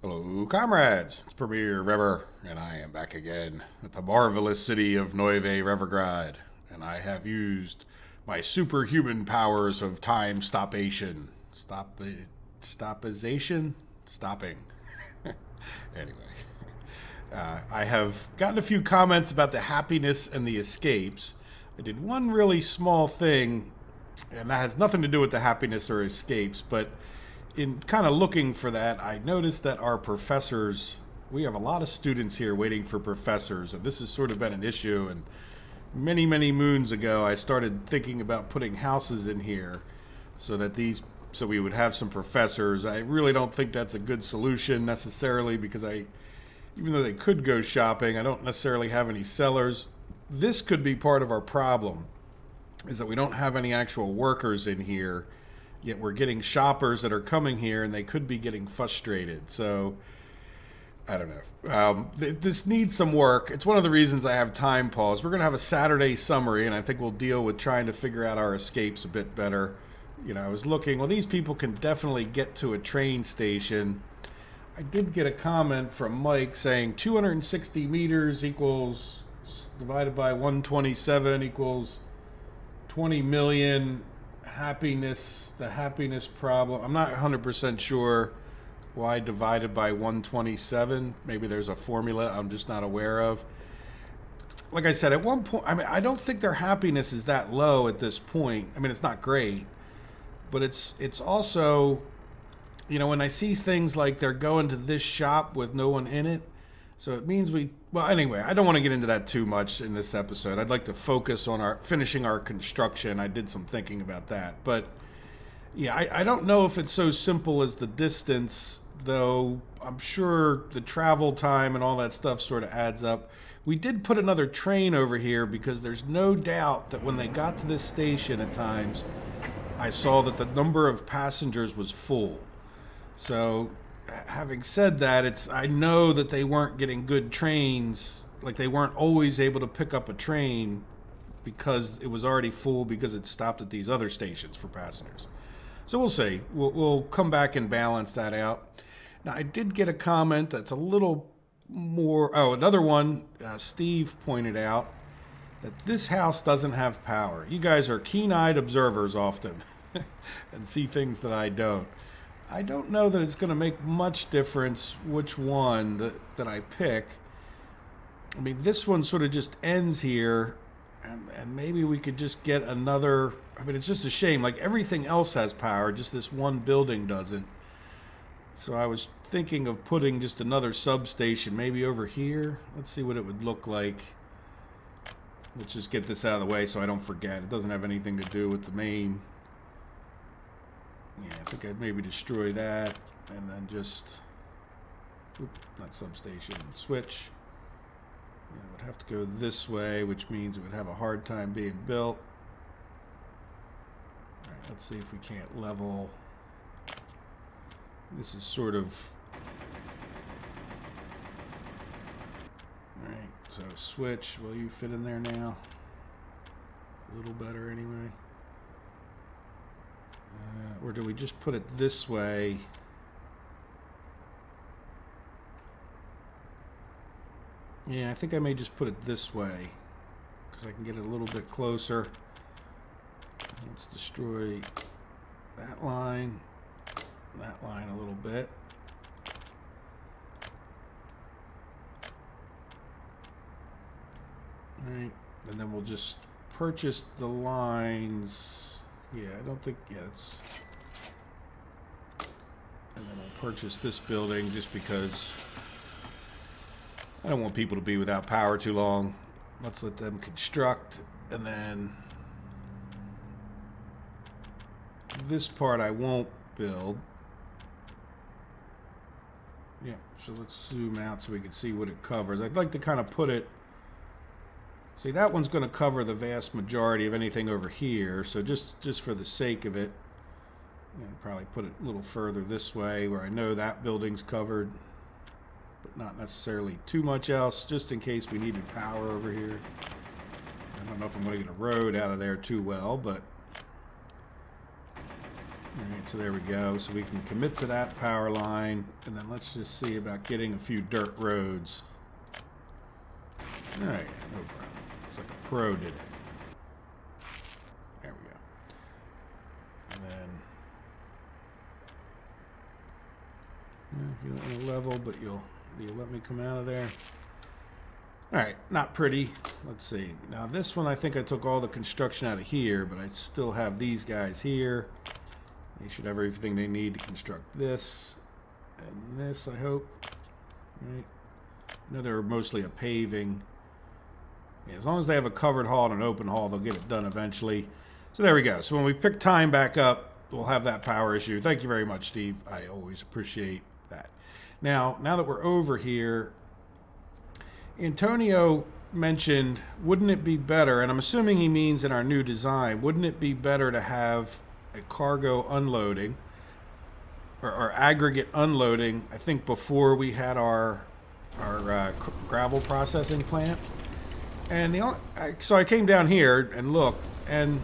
Hello, comrades. It's Premier Rever, and I am back again at the marvelous city of Neuve Revergrad, and I have used my superhuman powers of time stoppation. Stopization? Stopping. Anyway, I have gotten a few comments about the happiness and the escapes. I did one really small thing, and that has nothing to do with the happiness or escapes, but in kind of looking for that, I noticed that our professors, we have a lot of students here waiting for professors, and this has sort of been an issue. And many, many moons ago, I started thinking about putting houses in here so that so we would have some professors. I really don't think that's a good solution necessarily because even though they could go shopping, I don't necessarily have any sellers. This could be part of our problem, is that we don't have any actual workers in here. Yet we're getting shoppers that are coming here, and they could be getting frustrated. So, I don't know. This needs some work. It's one of the reasons I have time pause. We're going to have a Saturday summary, and I think we'll deal with trying to figure out our escapes a bit better. You know, I was looking. Well, these people can definitely get to a train station. I did get a comment from Mike saying 260 meters equals, divided by 127 equals 20 million. The happiness problem. I'm not 100% sure why divided by 127. Maybe there's a formula I'm just not aware of. Like I said, at one point, I don't think their happiness is that low at this point. I mean, it's not great, but it's also, when I see things like they're going to this shop with no one in it, so it means well, anyway, I don't want to get into that too much in this episode. I'd like to focus on finishing our construction. I did some thinking about that. But, yeah, I don't know if it's so simple as the distance, though I'm sure the travel time and all that stuff sort of adds up. We did put another train over here because there's no doubt that when they got to this station at times, I saw that the number of passengers was full. So, having said that, I know that they weren't getting good trains. Like, they weren't always able to pick up a train because it was already full because it stopped at these other stations for passengers. So we'll see. We'll come back and balance that out. Now, I did get a comment that's a little more... Oh, another one. Steve pointed out that this house doesn't have power. You guys are keen-eyed observers often and see things that I don't. I don't know that it's going to make much difference which one that I pick. I mean, this one sort of just ends here, and maybe we could just get another... I mean, it's just a shame. Like, everything else has power, just this one building doesn't. So I was thinking of putting just another substation, maybe over here. Let's see what it would look like. Let's just get this out of the way so I don't forget. It doesn't have anything to do with the main... Yeah, I think I'd maybe destroy that and then just, not substation, switch. It would have to go this way, which means it would have a hard time being built. All right, let's see if we can't level. This is sort of, all right, so switch. Will you fit in there now? A little better anyway. Or do we just put it this way? Yeah, I think I may just put it this way because I can get it a little bit closer. Let's destroy that line a little bit. All right, and then we'll just purchase the lines. Yeah, I don't think... Yeah, it's... And then we'll purchase this building just because I don't want people to be without power too long. Let's let them construct. And then this part I won't build. Yeah, so let's zoom out so we can see what it covers. I'd like to kind of put it... See, that one's going to cover the vast majority of anything over here, so just for the sake of it, probably put it a little further this way where I know that building's covered, but not necessarily too much else, just in case we needed power over here. I don't know if I'm going to get a road out of there too well, but Alright, so there we go. So we can commit to that power line, and then let's just see about getting a few dirt roads. Alright, no problem. It's like a pro did it. There we go. And then you don't want to level, but you'll let me come out of there. Alright, not pretty. Let's see. Now this one, I think I took all the construction out of here, but I still have these guys here. They should have everything they need to construct this and this, I hope. Right. I know they're mostly a paving. Yeah, as long as they have a covered hall and an open hall, they'll get it done eventually. So there we go. So when we pick time back up, we'll have that power issue. Thank you very much, Steve. I always appreciate that. Now that we're over here, Antonio mentioned, wouldn't it be better, and I'm assuming he means in our new design, wouldn't it be better to have a cargo unloading or aggregate unloading, I think before we had our gravel processing plant? And so I came down here and looked, and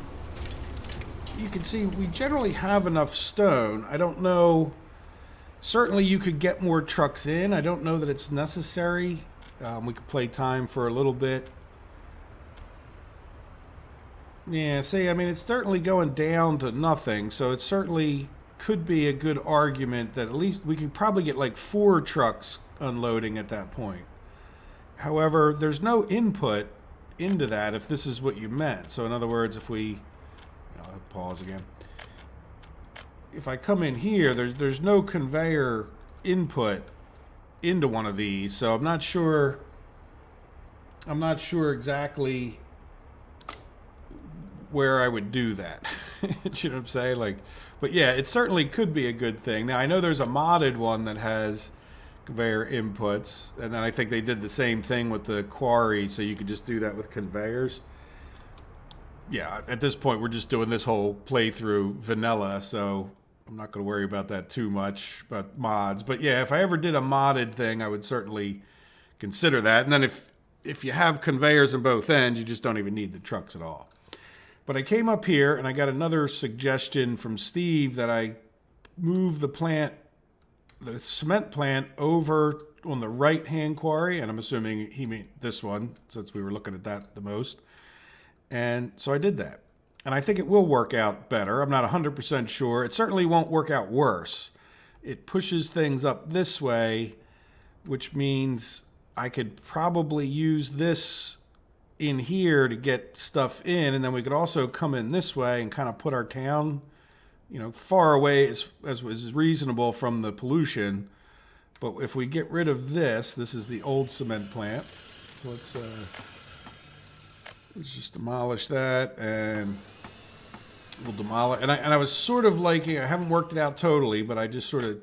you can see we generally have enough stone. I don't know, certainly you could get more trucks in. I don't know that it's necessary. We could play time for a little bit. Yeah, see, I mean, it's certainly going down to nothing, so it certainly could be a good argument that at least we could probably get like 4 trucks unloading at that point. However, there's no input into that if this is what you meant. So in other words, if we, I'll pause again. If I come in here, there's no conveyor input into one of these, so I'm not sure exactly where I would do that. You know what I'm saying? Like, but yeah, it certainly could be a good thing. Now I know there's a modded one that has conveyor inputs, and then I think they did the same thing with the Quarry, so you could just do that with conveyors. Yeah, at this point we're just doing this whole playthrough vanilla, so I'm not going to worry about that too much, about mods. But yeah, if I ever did a modded thing, I would certainly consider that. And then if you have conveyors on both ends, you just don't even need the trucks at all. But I came up here and I got another suggestion from Steve that I move the plant, the cement plant, over on the right-hand quarry. And I'm assuming he meant this one, since we were looking at that the most. And so I did that. And I think it will work out better. I'm not 100% sure. It certainly won't work out worse. It pushes things up this way, which means I could probably use this in here to get stuff in, and then we could also come in this way and kind of put our town, far away as is reasonable from the pollution. But if we get rid of this is the old cement plant. So let's just demolish that, and we'll demolish. And I was sort of liking, I haven't worked it out totally, but I just sort of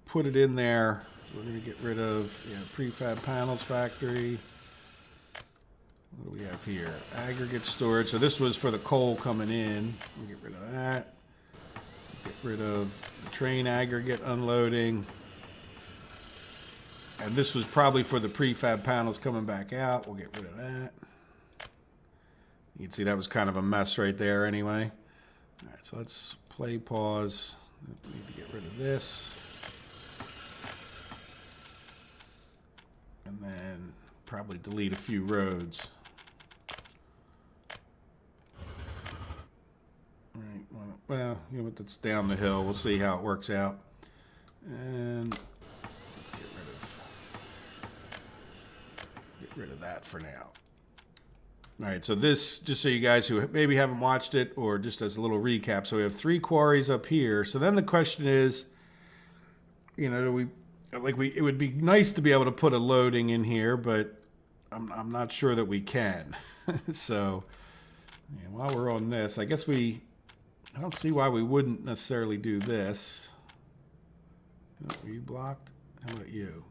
put it in there. We're going to get rid of prefab panels factory. What do we have here? Aggregate storage. So this was for the coal coming in. We'll get rid of that. Get rid of the train aggregate unloading. And this was probably for the prefab panels coming back out. We'll get rid of that. You can see that was kind of a mess right there anyway. All right, so let's play pause. We need to get rid of this. And then probably delete a few roads. All right, well, that's down the hill. We'll see how it works out. And let's get rid of that for now. All right, so this, just so you guys who maybe haven't watched it, or just as a little recap, so we have 3 quarries up here. So then the question is, it would be nice to be able to put a loading in here, but I'm not sure that we can. So while we're on this, I guess I don't see why we wouldn't necessarily do this. Were you blocked? How about you?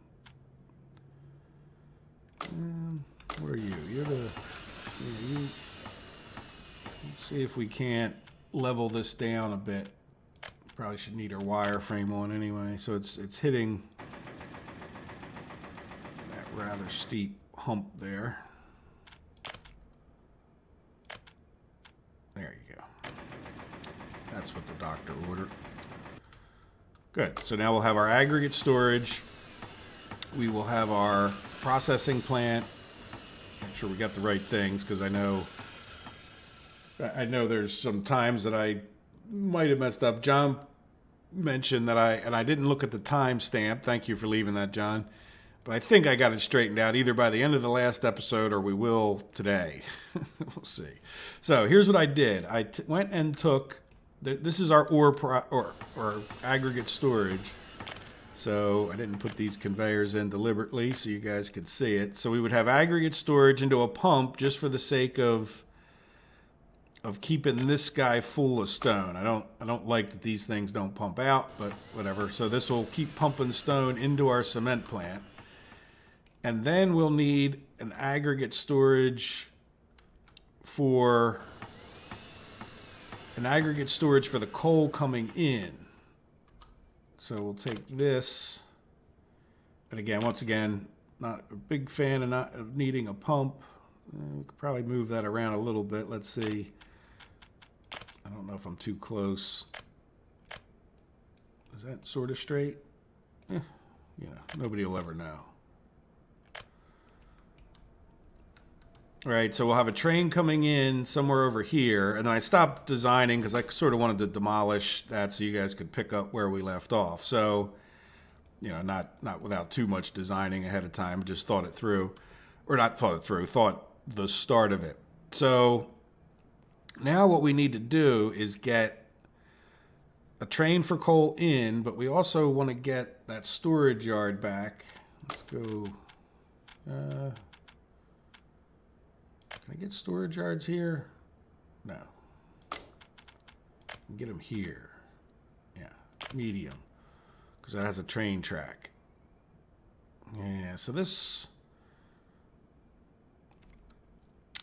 Where are you? You're the... let's see if we can't level this down a bit. Probably should need our wireframe on anyway. So it's hitting that rather steep hump there. There you go. That's what the doctor ordered. Good. So now we'll have our aggregate storage. We will have our processing plant. Make sure we got the right things, because I know there's some times that I might have messed up. John mentioned that I didn't look at the timestamp. Thank you for leaving that, John. But I think I got it straightened out either by the end of the last episode or we will today. We'll see. So here's what I did. I went and took, this is our or aggregate storage. So I didn't put these conveyors in deliberately so you guys could see it. So we would have aggregate storage into a pump just for the sake of keeping this guy full of stone. I don't like that these things don't pump out, but whatever. So this will keep pumping stone into our cement plant. And then we'll need an aggregate storage for the coal coming in. So we'll take this, and again, once again, not a big fan of needing a pump. We could probably move that around a little bit. Let's see. I don't know if I'm too close. Is that sort of straight? Nobody will ever know. All right, so we'll have a train coming in somewhere over here, and then I stopped designing because I sort of wanted to demolish that so you guys could pick up where we left off. So, not without too much designing ahead of time, just thought it through. Or not thought it through, thought the start of it. So now what we need to do is get a train for coal in, but we also want to get that storage yard back. Let's go... Can I get storage yards here? No. Get them here. Yeah, medium. Because that has a train track. Yeah, so this...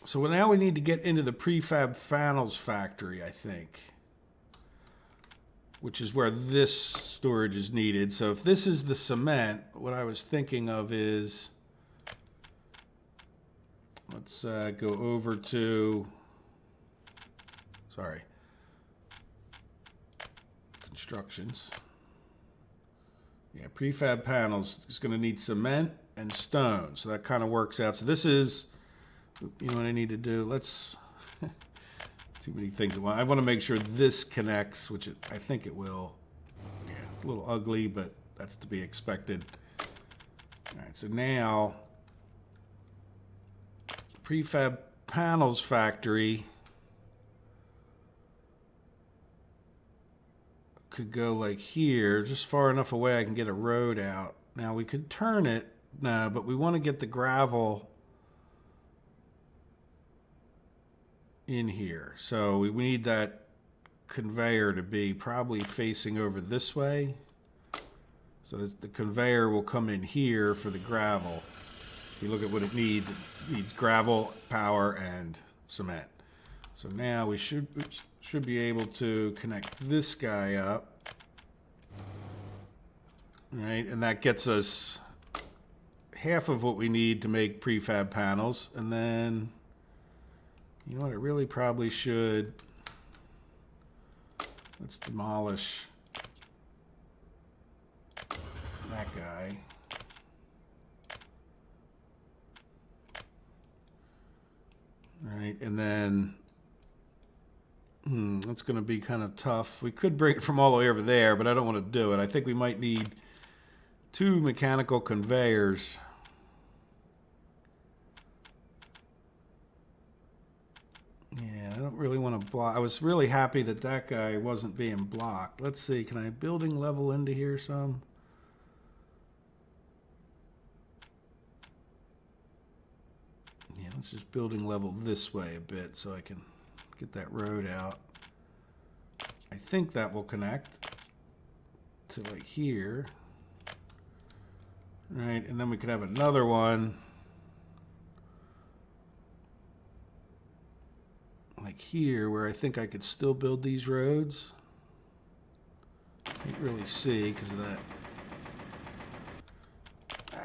So now we need to get into the prefab panels factory, I think. Which is where this storage is needed. So if this is the cement, what I was thinking of is... Let's go over to, constructions. Yeah, prefab panels is going to need cement and stone. So that kind of works out. So this is, what I need to do. Let's, too many things at once. I want to make sure this connects, which I think it will. Yeah, a little ugly, but that's to be expected. All right, so now... Prefab panels factory could go like here, just far enough away I can get a road out. Now we could turn it, no, but we want to get the gravel in here. So we need that conveyor to be probably facing over this way. So the conveyor will come in here for the gravel. If you look at what it needs gravel, power, and cement. So now we should be able to connect this guy up. All right, and that gets us half of what we need to make prefab panels. And then, you know what, it really probably should... Let's demolish that guy. All right, and then that's going to be kind of tough. We could bring it from all the way over there, but I don't want to do it. I think we might need 2 mechanical conveyors. Yeah, I don't really want to block. I was really happy that that guy wasn't being blocked. Let's see, can I building level into here some? Let's just building level this way a bit so I can get that road out. I think that will connect to like here. Right, and then we could have another one like here where I think I could still build these roads. Can't really see because of that.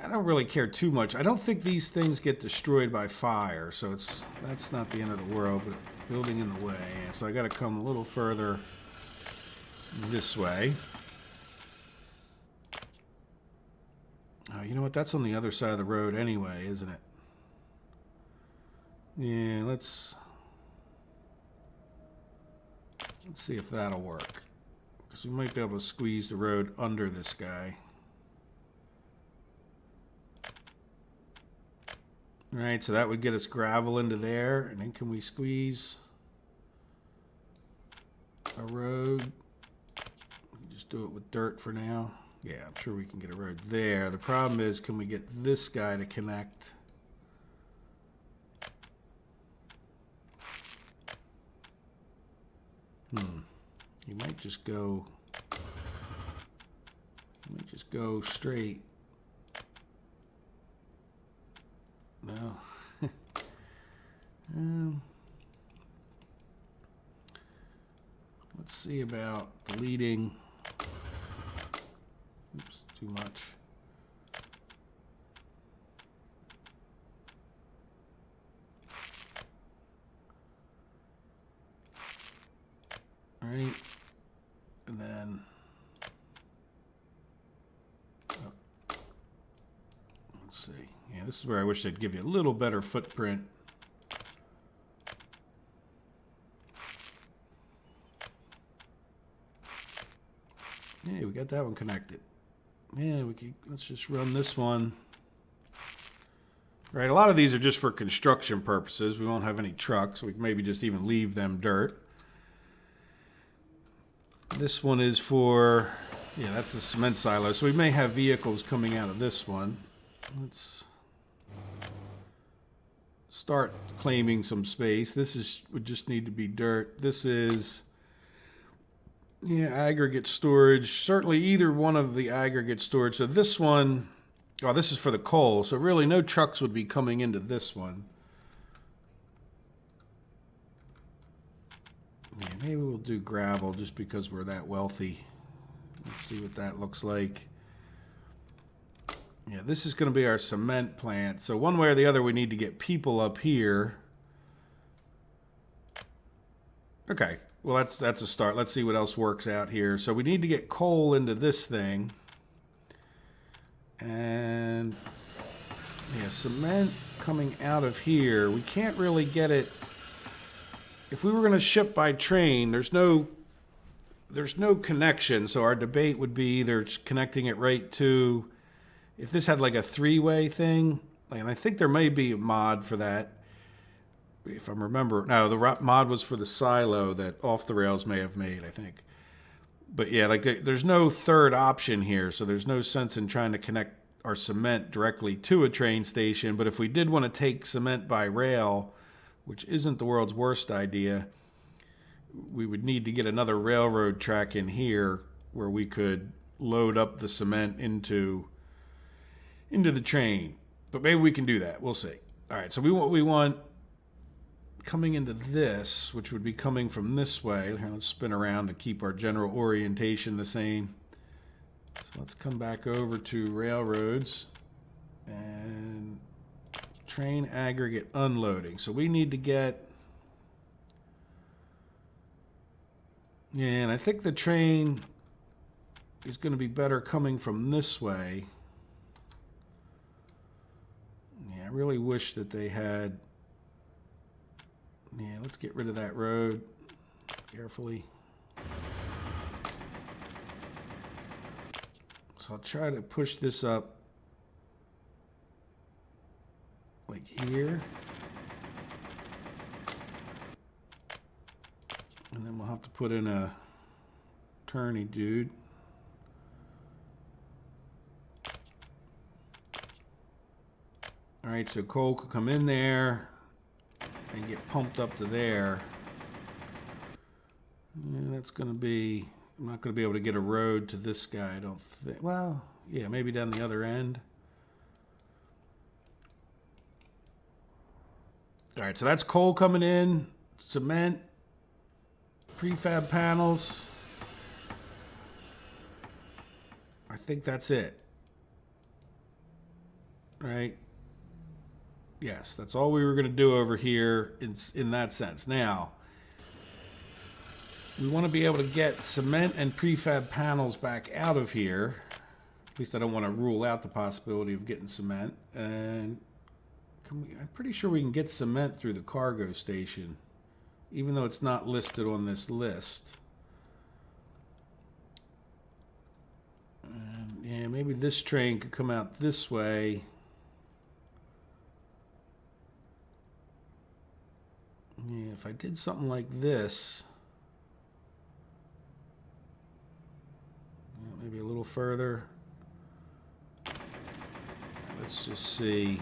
I don't really care too much. I don't think these things get destroyed by fire, so that's not the end of the world, but building in the way. So I got to come a little further this way. Oh, you know what? That's on the other side of the road anyway, isn't it? Yeah, let's see if that'll work. Because we might be able to squeeze the road under this guy. All right, so that would get us gravel into there. And then can we squeeze a road? Just do it with dirt for now. Yeah, I'm sure we can get a road there. The problem is, can we get this guy to connect? You might just go. You might just go straight. No. Let's see about deleting. Oops, too much. All right, and then let's see. Yeah, this is where I wish they'd give you a little better footprint. Yeah, we got that one connected. Yeah, let's just run this one. Right, a lot of these are just for construction purposes. We won't have any trucks. We can maybe just even leave them dirt. This one is for, yeah, that's the cement silo. So we may have vehicles coming out of this one. Let's start claiming some space. This would just need to be dirt. This is, yeah, aggregate storage. Certainly either one of the aggregate storage. So this one, oh, this is for the coal. So really no trucks would be coming into this one. Yeah, maybe we'll do gravel just because we're that wealthy. Let's see what that looks like. Yeah, this is going to be our cement plant. So one way or the other, we need to get people up here. Okay, well, that's a start. Let's see what else works out here. So we need to get coal into this thing. And yeah, cement coming out of here. We can't really get it. If we were going to ship by train, there's no connection. So our debate would be either connecting it right to, if this had like a three-way thing, and I think there may be a mod for that. If I remember, no, the mod was for the silo that Off the Rails may have made, I think. But yeah, like there's no third option here, so there's no sense in trying to connect our cement directly to a train station. But if we did want to take cement by rail, which isn't the world's worst idea, we would need to get another railroad track in here where we could load up the cement into the train. But maybe we can do that. We'll see. All right, so we want coming into this, which would be coming from this way. Here, let's spin around to keep our general orientation the same. So let's come back over to railroads and train aggregate unloading. So we need to get, yeah, and I think the train is going to be better coming from this way. Yeah, I really wish that they had, yeah, let's get rid of that road carefully. So I'll try to push this up like here. And then we'll have to put in a turny dude. All right, so coal could come in there and get pumped up to there. Yeah, that's going to be, I'm not going to be able to get a road to this guy, I don't think. Well, yeah, maybe down the other end. All right, so that's coal coming in, cement, prefab panels. I think that's it. All right. Yes, that's all we were going to do over here in that sense. Now, we want to be able to get cement and prefab panels back out of here. At least I don't want to rule out the possibility of getting cement. And I'm pretty sure we can get cement through the cargo station, even though it's not listed on this list. And yeah, maybe this train could come out this way. Yeah, if I did something like this, maybe a little further. Let's just see.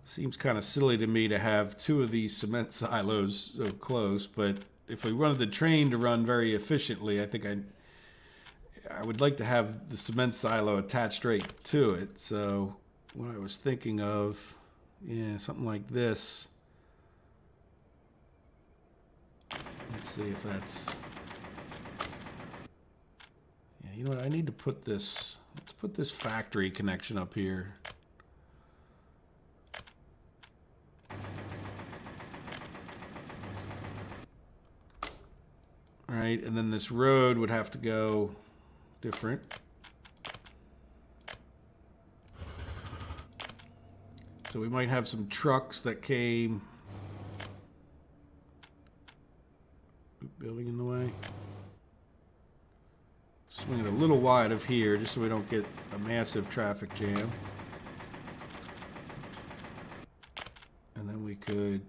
Seems kind of silly to me to have two of these cement silos so close, but if we wanted the train to run very efficiently, I think I would like to have the cement silo attached right to it. So what I was thinking of, yeah, something like this. Let's see if that's... Yeah, you know what? I need to put this... Let's put this factory connection up here. All right, and then this road would have to go different. So we might have some trucks that came... Building in the way. Swing it a little wide of here just so we don't get a massive traffic jam. And then we could...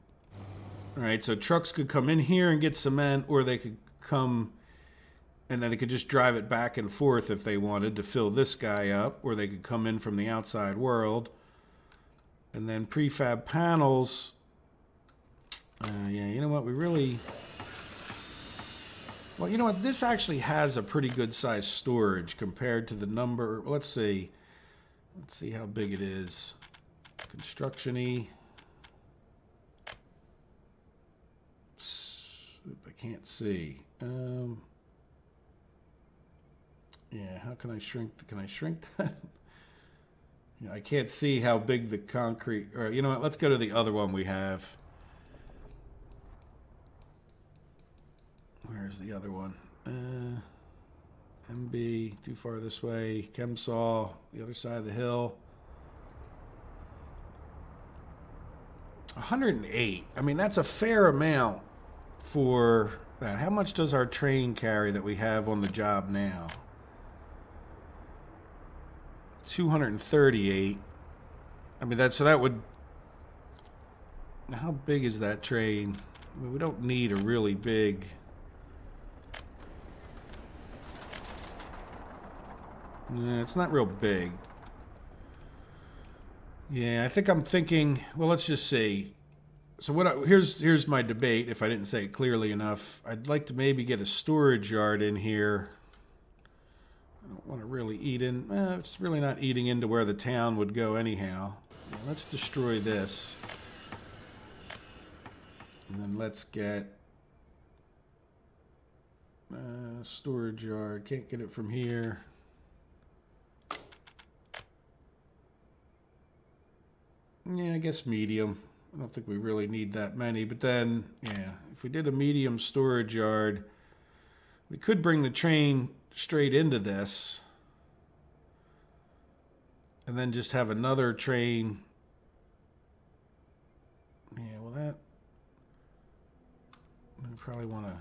Alright, so trucks could come in here and get cement, or they could come and then they could just drive it back and forth if they wanted to fill this guy up, or they could come in from the outside world. And then prefab panels... yeah, you know what? We really... Well, you know what? This actually has a pretty good size storage compared to the number. Let's see. Let's see how big it is. Construction-y. I can't see. Yeah, how can I shrink? Can I shrink that? Yeah, I can't see how big the concrete... Or, you know what? Let's go to the other one we have. Where's the other one? MB, too far this way. Chemsaw, the other side of the hill. 108. I mean, that's a fair amount for that. How much does our train carry that we have on the job now? 238. I mean, so that would... How big is that train? I mean, we don't need a really big... Nah, it's not real big. Yeah, I think I'm thinking... Well, let's just see. So here's my debate, if I didn't say it clearly enough. I'd like to maybe get a storage yard in here. I don't want to really eat in... it's really not eating into where the town would go anyhow. Yeah, let's destroy this. And then let's get... storage yard. Can't get it from here. Yeah, I guess medium. I don't think we really need that many. But then, yeah, if we did a medium storage yard, we could bring the train straight into this. And then just have another train. Yeah, well that... I probably want to...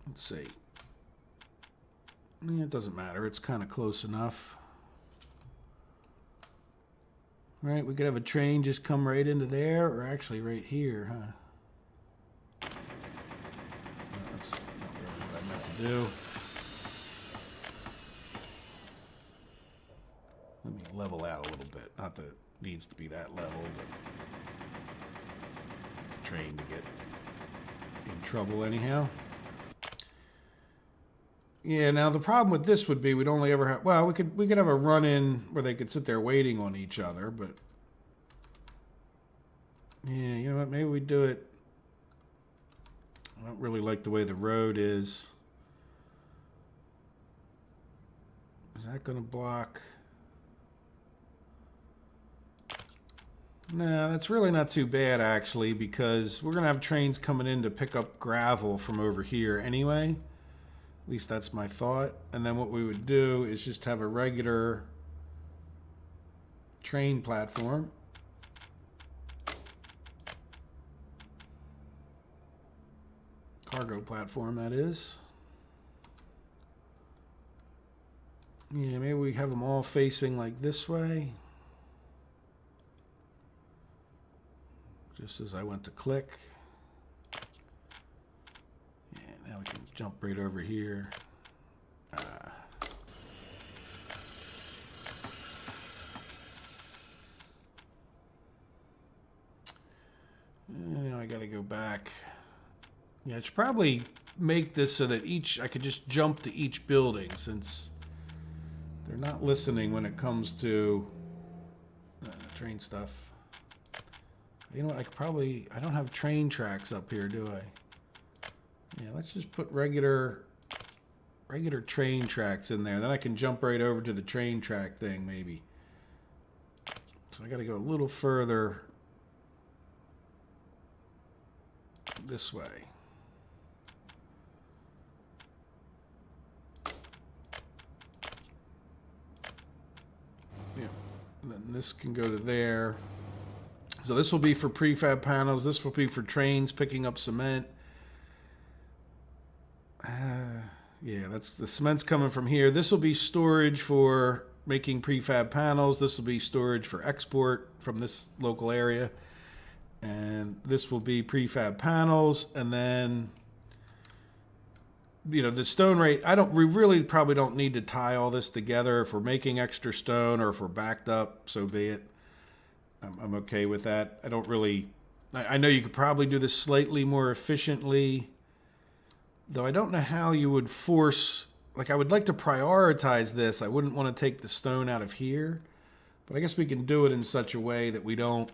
Let's see. Yeah, it doesn't matter. It's kind of close enough. Right, we could have a train just come right into there, or actually right here, huh? That's not really what I meant to do. Let me level out a little bit. Not that it needs to be that level, but train to get in trouble anyhow. Yeah, now the problem with this would be we'd only ever have... Well, we could have a run-in where they could sit there waiting on each other, but... Yeah, you know what? Maybe we do it... I don't really like the way the road is. Is that going to block... No, that's really not too bad actually, because we're gonna have trains coming in to pick up gravel from over here anyway. At least that's my thought. And then what we would do is just have a regular train platform. Cargo platform, that is. Yeah, maybe we have them all facing like this way. Just as I went to click. Yeah, now we can jump right over here. I gotta go back. Yeah, I should probably make this so that I could just jump to each building, since they're not listening when it comes to train stuff. You know what, I don't have train tracks up here, do I? Yeah, let's just put regular train tracks in there. Then I can jump right over to the train track thing, maybe. So I gotta go a little further this way. Yeah, and then this can go to there. So this will be for prefab panels. This will be for trains picking up cement. Yeah, that's the cement's coming from here. This will be storage for making prefab panels. This will be storage for export from this local area. And this will be prefab panels. And then, the stone rate, we really probably don't need to tie all this together. If we're making extra stone or if we're backed up, so be it. I'm okay with that. I know you could probably do this slightly more efficiently, though I don't know how you would force, I would like to prioritize this. I wouldn't want to take the stone out of here, but I guess we can do it in such a way that we don't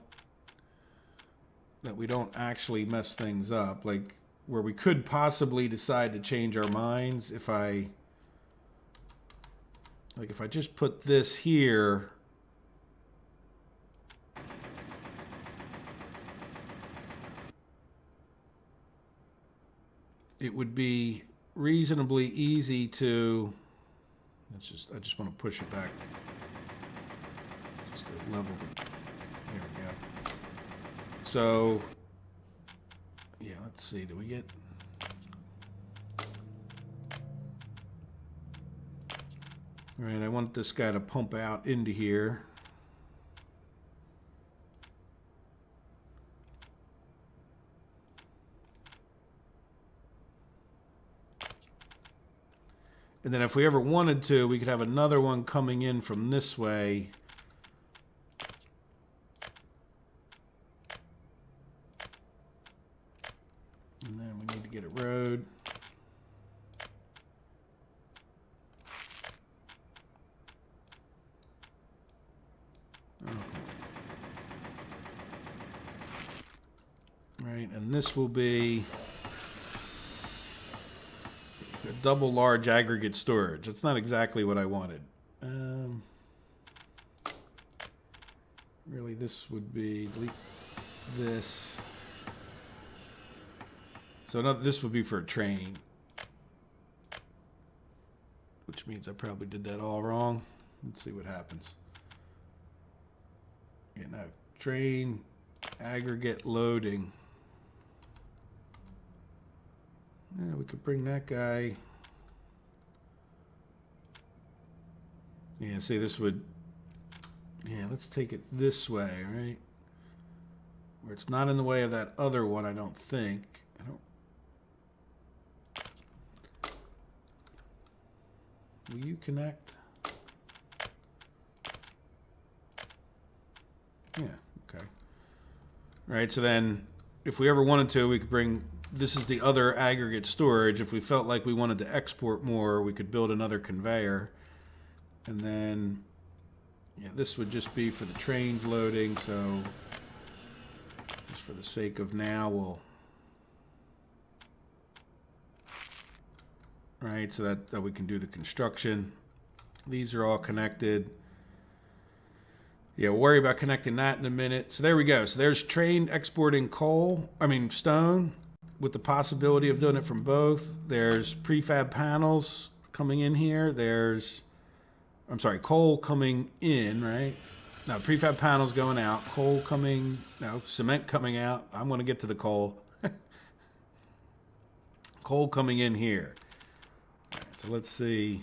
actually mess things up, where we could possibly decide to change our minds if I just put this here. It would be reasonably easy to, I just want to push it back. Just to level the, there we go. So, yeah, let's see, do we get, all right, I want this guy to pump out into here. And then if we ever wanted to, we could have another one coming in from this way. And then we need to get a road. Okay. Right, and this will be a double large aggregate storage. That's not exactly what I wanted. Really, this would be delete this. So this would be for a train, which means I probably did that all wrong. Let's see what happens. Yeah, now train aggregate loading. Yeah, we could bring that guy. Yeah, see, this would. Yeah, let's take it this way, right? Where it's not in the way of that other one, I don't think. Will you connect? Yeah, okay. All right, so then if we ever wanted to, we could bring, this is the other aggregate storage. If we felt like we wanted to export more, we could build another conveyor. And then, yeah, this would just be for the trains loading, so just for the sake of now, we'll, right, so that we can do the construction. These are all connected. Yeah, we'll worry about connecting that in a minute. So there we go. So there's train exporting stone, with the possibility of doing it from both. There's prefab panels coming in here. Coal coming in, right? No, prefab panels going out. Cement coming out. I'm going to get to the coal. Coal coming in here. All right, so let's see.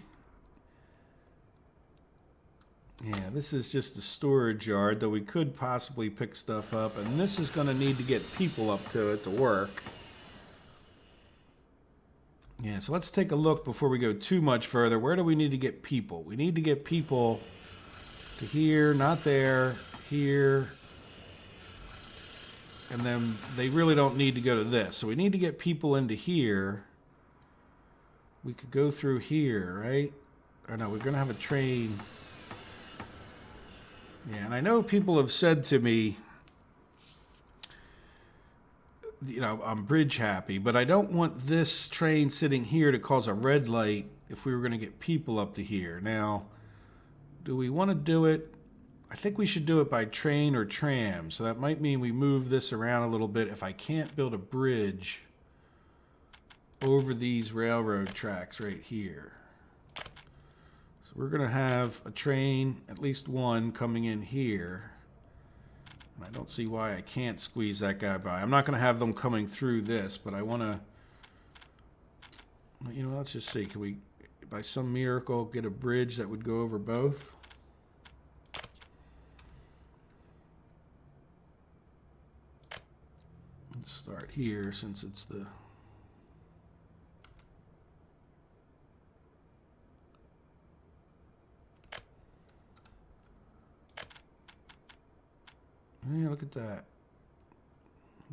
Yeah, this is just a storage yard, though we could possibly pick stuff up. And this is going to need to get people up to it to work. Yeah, so let's take a look before we go too much further. Where do we need to get people? We need to get people to here, not there, here. And then they really don't need to go to this. So we need to get people into here. We could go through here, right? Or no, we're going to have a train. Yeah, and I know people have said to me, you know, I'm bridge happy, but I don't want this train sitting here to cause a red light if we were going to get people up to here. Now, do we want to do it? I think we should do it by train or tram. So that might mean we move this around a little bit if I can't build a bridge over these railroad tracks right here. So we're going to have a train, at least one, coming in here. And I don't see why I can't squeeze that guy by. I'm not going to have them coming through this, but I want to, you know, let's just see. Can we, by some miracle, get a bridge that would go over both? Let's start here since it's the... Yeah, look at that.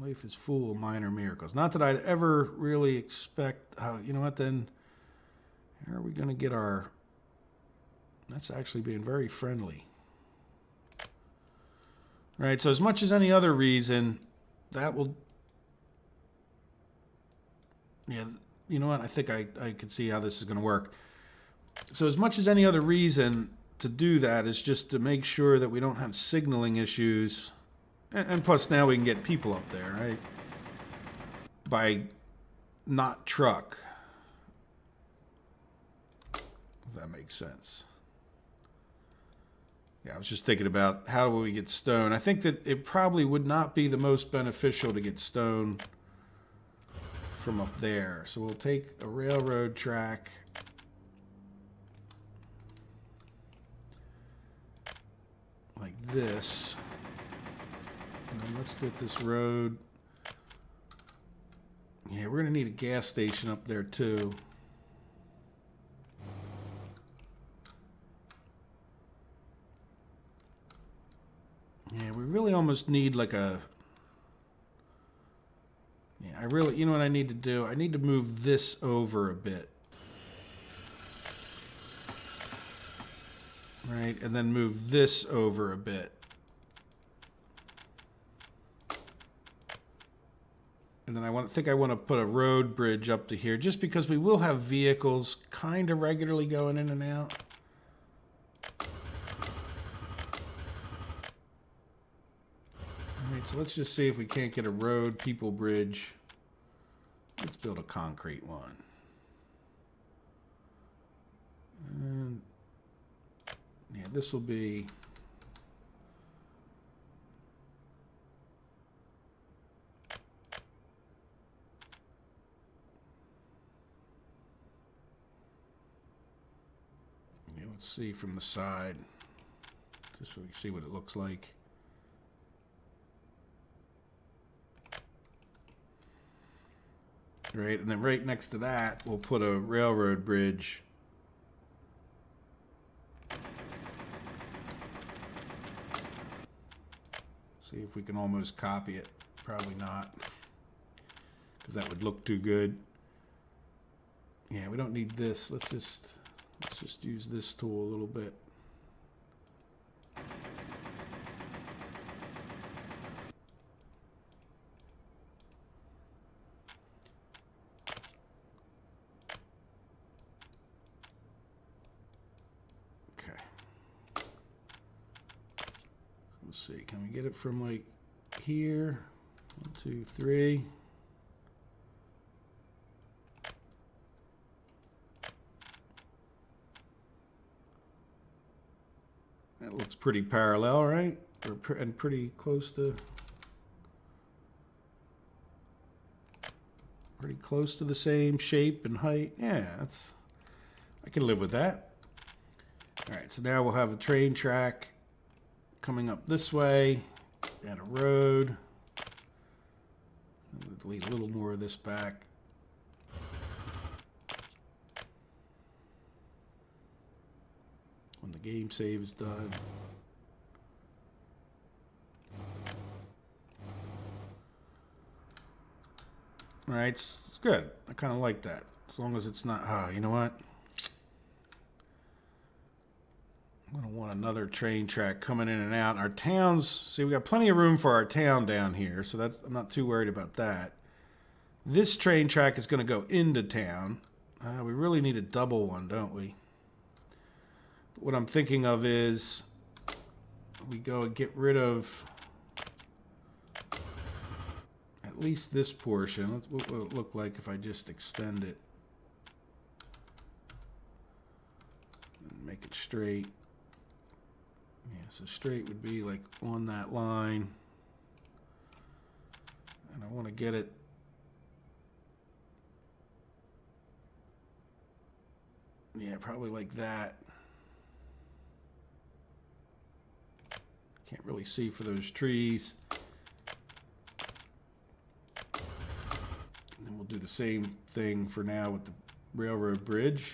Life is full of minor miracles. Not that I'd ever really expect... you know what, then? How are we going to get our... That's actually being very friendly. All right, so as much as any other reason, that will... Yeah, you know what? I think I can see how this is going to work. So as much as any other reason to do that is just to make sure that we don't have signaling issues... And plus now we can get people up there, right? By not truck. If that makes sense. Yeah, I was just thinking about how do we get stone. I think that it probably would not be the most beneficial to get stone from up there. So we'll take a railroad track. Like this. And then let's get this road. Yeah, we're going to need a gas station up there too. Yeah, we really almost need like a... Yeah, I really... You know what I need to do? I need to move this over a bit. Right, and then move this over a bit. And then I think I want to put a road bridge up to here, just because we will have vehicles kind of regularly going in and out. All right, so let's just see if we can't get a road people bridge. Let's build a concrete one. And yeah, this will be... Let's see from the side, just so we can see what it looks like. Right, and then right next to that, we'll put a railroad bridge. See if we can almost copy it. Probably not, because that would look too good. Yeah, we don't need this. Let's just use this tool a little bit. Okay. see, can we get it from like here? 1, 2, 3. That looks pretty parallel, right? And pretty close to the same shape and height. Yeah, I can live with that. All right, so now we'll have a train track coming up this way and a road. I'm going to delete a little more of this back. When the game save is done. All right, it's good. I kind of like that. As long as it's not, you know what? I'm going to want another train track coming in and out. Our towns, see, we got plenty of room for our town down here, so I'm not too worried about that. This train track is going to go into town. We really need a double one, don't we? But what I'm thinking of is we go and get rid of at least this portion. What will it look like if I just extend it and make it straight? Yeah, so straight would be like on that line. And I want to get it probably like that. Can't really see for those trees. And then we'll do the same thing for now with the railroad bridge.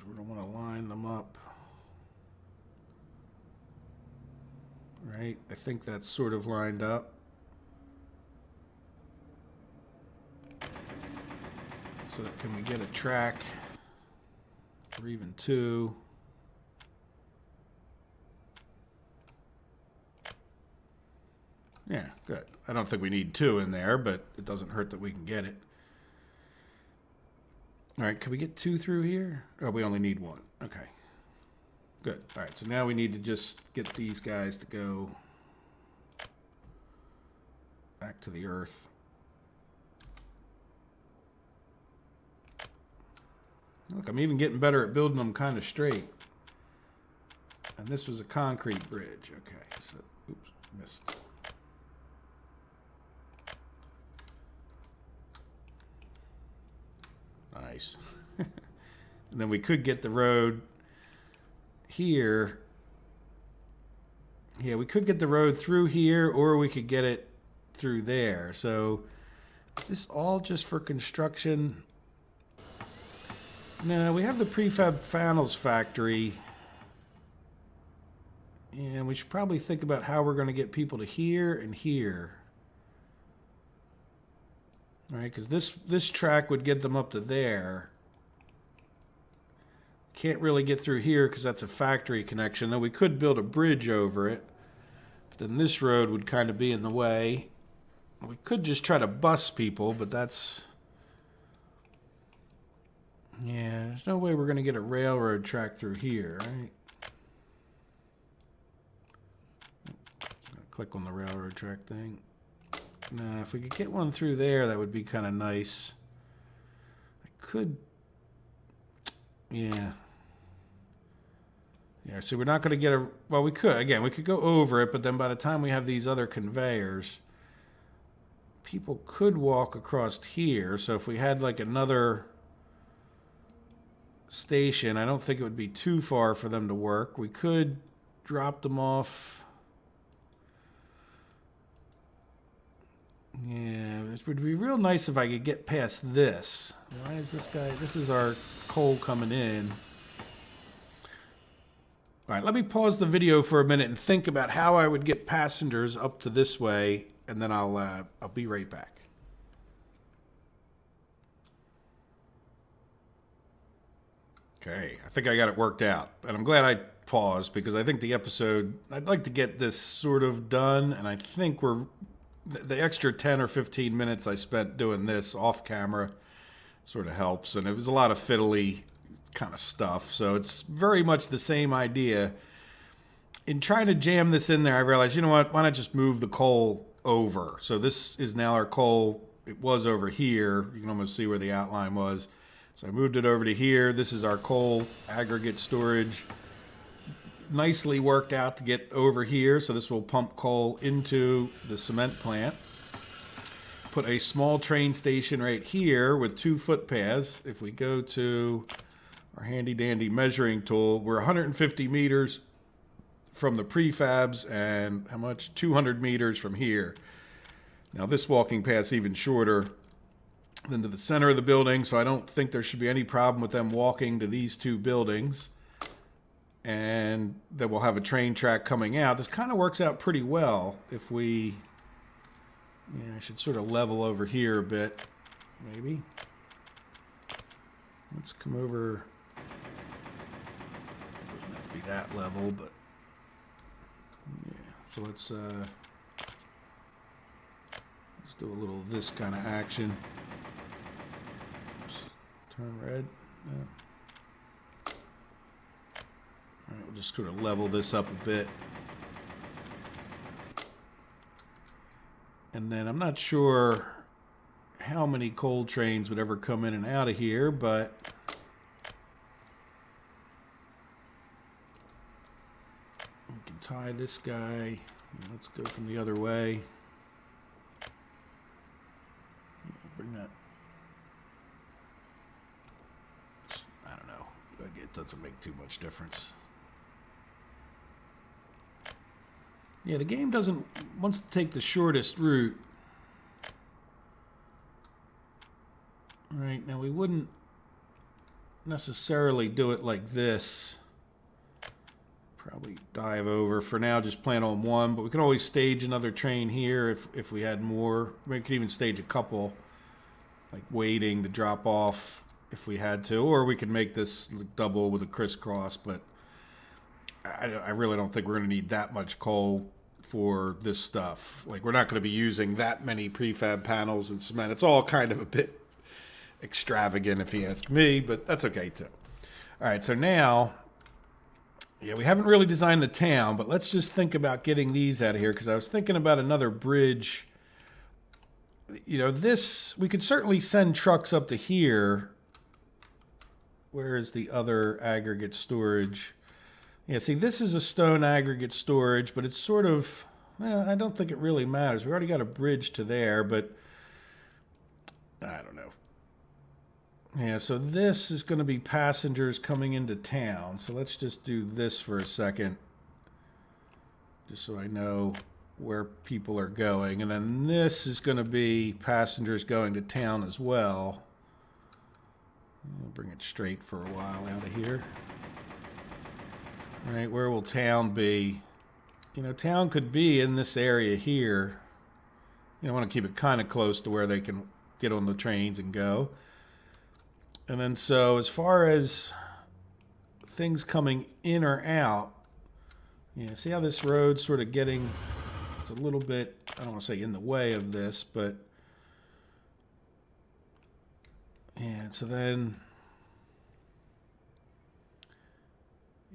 We don't want to line them up. Right? I think that's sort of lined up. So that can we get a track or even two? Yeah, good. I don't think we need two in there, but it doesn't hurt that we can get it. All right, can we get two through here? Oh, we only need one. Okay. Good. All right, so now we need to just get these guys to go back to the earth. Look, I'm even getting better at building them kind of straight. And this was a concrete bridge. Okay, so, oops, missed. Nice. And then we could get the road here. Yeah, we could get the road through here, or we could get it through there. So is this all just for construction? No, we have the prefab panels factory. And we should probably think about how we're going to get people to here and here. All right, because this track would get them up to there. Can't really get through here because that's a factory connection. Though we could build a bridge over it. But then this road would kind of be in the way. We could just try to bus people, but that's... Yeah, there's no way we're going to get a railroad track through here, right? Click on the railroad track thing. Nah, if we could get one through there, that would be kind of nice. I could... Yeah. Yeah, so we're not going to get a... Well, we could. Again, we could go over it, but then by the time we have these other conveyors, people could walk across here. So if we had like another station, I don't think it would be too far for them to work. We could drop them off. Yeah, it would be real nice if I could get past this. Why is this guy... This is our coal coming in. All right, let me pause the video for a minute and think about how I would get passengers up to this way, and then I'll be right back. Okay, I think I got it worked out, and I'm glad I paused because I think the episode, I'd like to get this sort of done, and I think the extra 10 or 15 minutes I spent doing this off camera sort of helps, and it was a lot of fiddly kind of stuff. So it's very much the same idea. In trying to jam this in there, I realized, you know what, why not just move the coal over? So this is now our coal. It was over here. You can almost see where the outline was. So I moved it over to here. This is our coal aggregate storage. Nicely worked out to get over here. So this will pump coal into the cement plant. Put a small train station right here with 2 footpaths. If we go to our handy dandy measuring tool, we're 150 meters from the prefabs and how much? 200 meters from here. Now this walking path's even shorter than to the center of the building, so I don't think there should be any problem with them walking to these 2 buildings. And then we'll have a train track coming out. This kind of works out pretty well if we... Yeah, I should sort of level over here a bit, maybe. Let's come over. It doesn't have to be that level, but yeah. So let's do a little of this kind of action. Oops. Turn red. Yeah. All right, we'll just sort of level this up a bit. And then I'm not sure how many coal trains would ever come in and out of here, but we can tie this guy. Let's go from the other way. Bring that. I don't know. It doesn't make too much difference. Yeah, the game wants to take the shortest route. Right, now we wouldn't necessarily do it like this. Probably dive over. For now, just plan on 1, but we could always stage another train here if we had more. We could even stage a couple, like waiting to drop off if we had to. Or we could make this double with a crisscross, but I really don't think we're going to need that much coal for this stuff. Like, we're not going to be using that many prefab panels and cement. It's all kind of a bit extravagant if you ask me, but that's okay too. All right, so now, yeah, we haven't really designed the town, but let's just think about getting these out of here, because I was thinking about another bridge. You know, this, we could certainly send trucks up to here. Where is the other aggregate storage? Yeah, see, this is a stone aggregate storage, but it's sort of, well, I don't think it really matters. We already got a bridge to there, but I don't know. Yeah, so this is going to be passengers coming into town. So let's just do this for a second, just so I know where people are going. And then this is going to be passengers going to town as well. I'll bring it straight for a while out of here. Right, where will town be? You know, town could be in this area here. You know, I want to keep it kind of close to where they can get on the trains and go. And then so as far as things coming in or out, yeah, see how this road's sort of getting, it's a little bit, I don't want to say in the way of this, but yeah, so then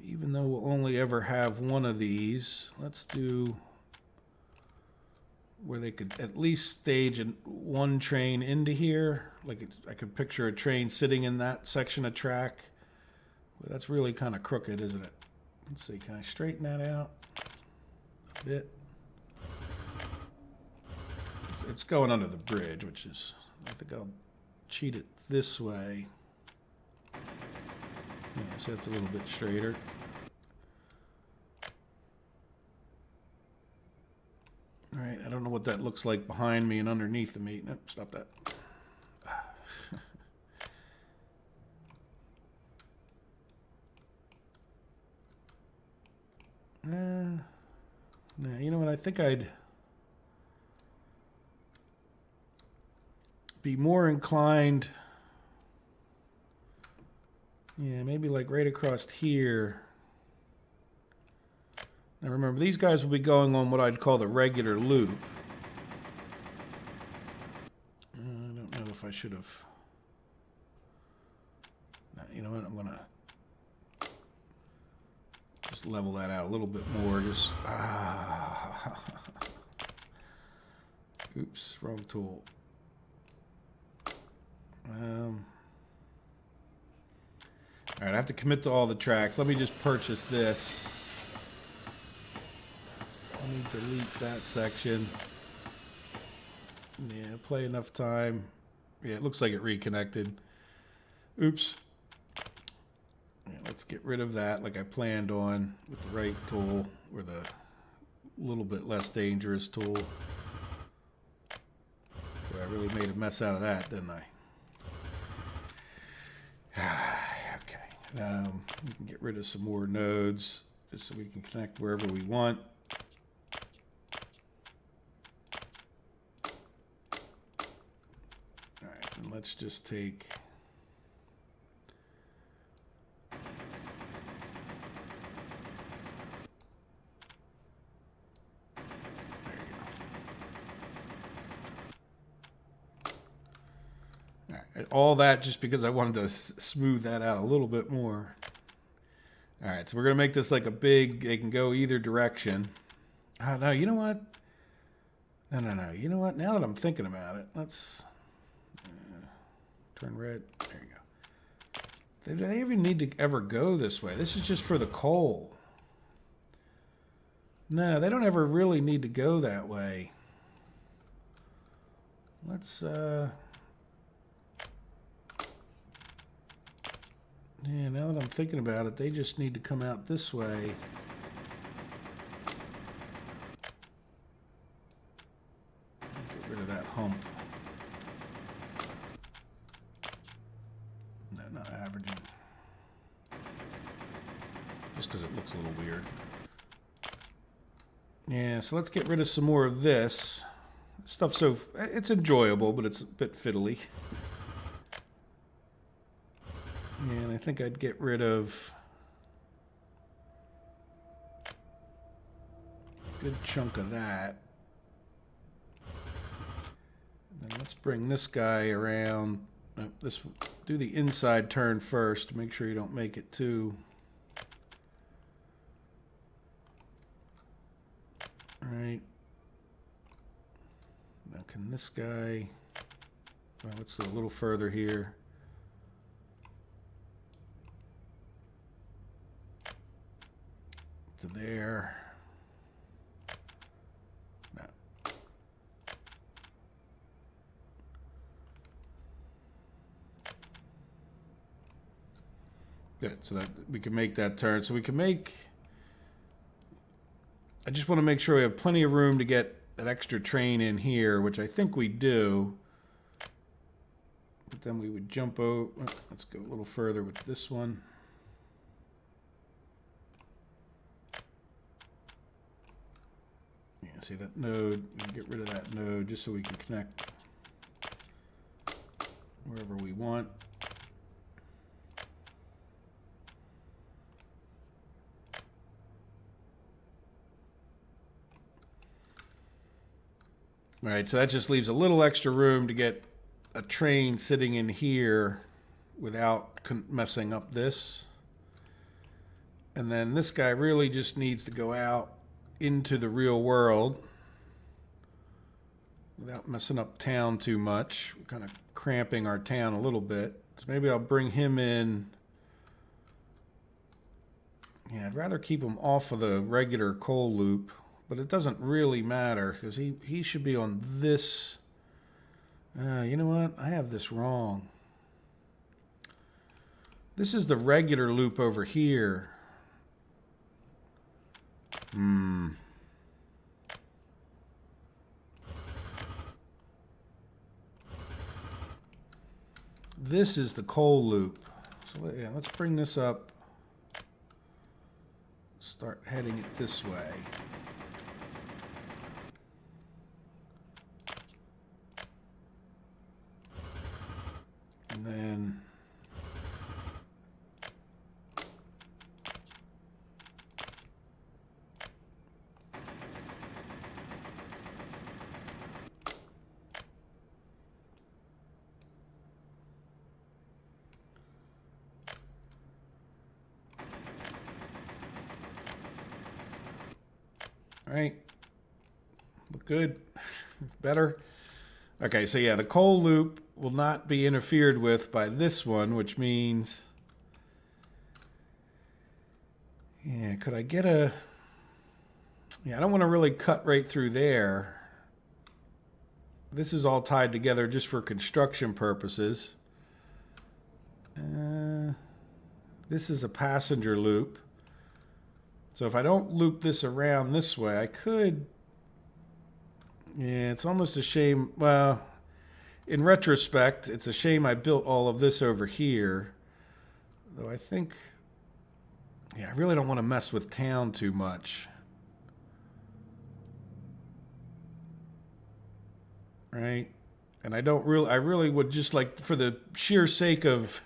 even though we'll only ever have one of these, let's do where they could at least stage one train into here. Like I could picture a train sitting in that section of track. Well, that's really kind of crooked, isn't it? Let's see, can I straighten that out a bit? It's going under the bridge, which is, I think I'll cheat it this way. Yeah, so it's a little bit straighter. All right, I don't know what that looks like behind me and underneath the meat. Nope, stop that. Nah, you know what? I think I'd be more inclined. Yeah, maybe like right across here. Now remember, these guys will be going on what I'd call the regular loop. I don't know if I should have. Now, you know what? I'm gonna just level that out a little bit more. Just oops, wrong tool. All right, I have to commit to all the tracks. Let me just purchase this. Let me delete that section. Yeah, play enough time. Yeah, it looks like it reconnected. Oops. Yeah, let's get rid of that like I planned on with the right tool, or the little bit less dangerous tool. Boy, I really made a mess out of that, didn't I? Okay. We can get rid of some more nodes just so we can connect wherever we want. All right, and let's just take... all that just because I wanted to smooth that out a little bit more. All right, so we're going to make this like a big, they can go either direction. Oh, no, you know what? No. You know what? Now that I'm thinking about it, let's turn red. There you go. Do they even need to ever go this way? This is just for the coal. No, they don't ever really need to go that way. Let's... Yeah, now that I'm thinking about it, they just need to come out this way. Get rid of that hump. No, not averaging. Just because it looks a little weird. Yeah, so let's get rid of some more of this. Stuff, so it's enjoyable, but it's a bit fiddly. And I think I'd get rid of a good chunk of that. And then let's bring this guy around. Do the inside turn first to make sure you don't make it too. All right. Now can this guy, well, let's go a little further here. To there. No. Good, so that we can make that turn. So we can make... I just want to make sure we have plenty of room to get that extra train in here, which I think we do. But then we would jump over... Let's go a little further with this one. See that node, we can get rid of that node just so we can connect wherever we want. All right, so that just leaves a little extra room to get a train sitting in here without messing up this. And then this guy really just needs to go out into the real world without messing up town too much. We're kind of cramping our town a little bit. So maybe I'll bring him in. Yeah, I'd rather keep him off of the regular coal loop, but it doesn't really matter because he should be on this. You know what? I have this wrong. This is the regular loop over here. This is the coal loop. So yeah, let's bring this up. Start heading it this way. And then right? Look good. Better. Okay, so yeah, the coal loop will not be interfered with by this one, which means... Yeah, could I get a... Yeah, I don't want to really cut right through there. This is all tied together just for construction purposes. This is a passenger loop. So if I don't loop this around this way, I could... Yeah, it's almost a shame. Well, in retrospect, it's a shame I built all of this over here. Though I think... Yeah, I really don't want to mess with town too much. Right? And I don't really... I really would just like, for the sheer sake of...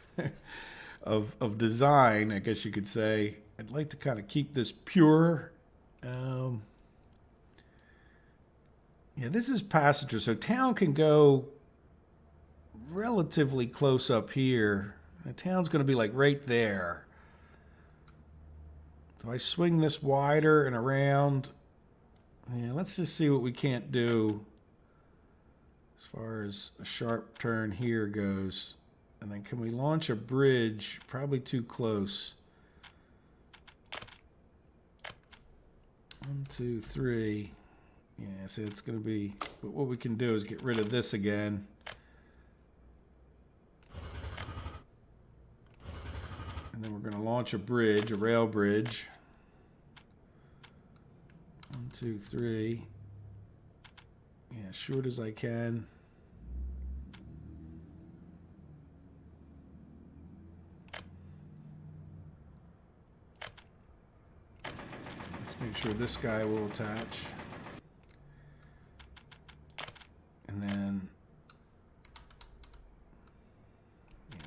of design, I guess you could say, I'd like to kind of keep this pure. Yeah, this is passenger, so town can go relatively close up here. The town's going to be like right there. Do I swing this wider and around? Yeah, let's just see what we can't do as far as a sharp turn here goes. And then can we launch a bridge? Probably too close. 1, 2, 3. Yeah, so it's going to be... But what we can do is get rid of this again. And then we're going to launch a bridge, a rail bridge. 1, 2, 3. Yeah, short as I can. Make sure this guy will attach. And then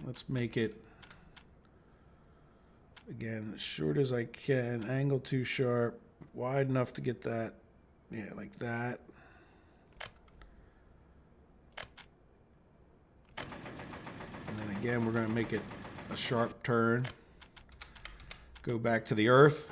let's make it, again, as short as I can, angle too sharp, wide enough to get that, yeah, like that. And then again, we're going to make it a sharp turn. Go back to the earth.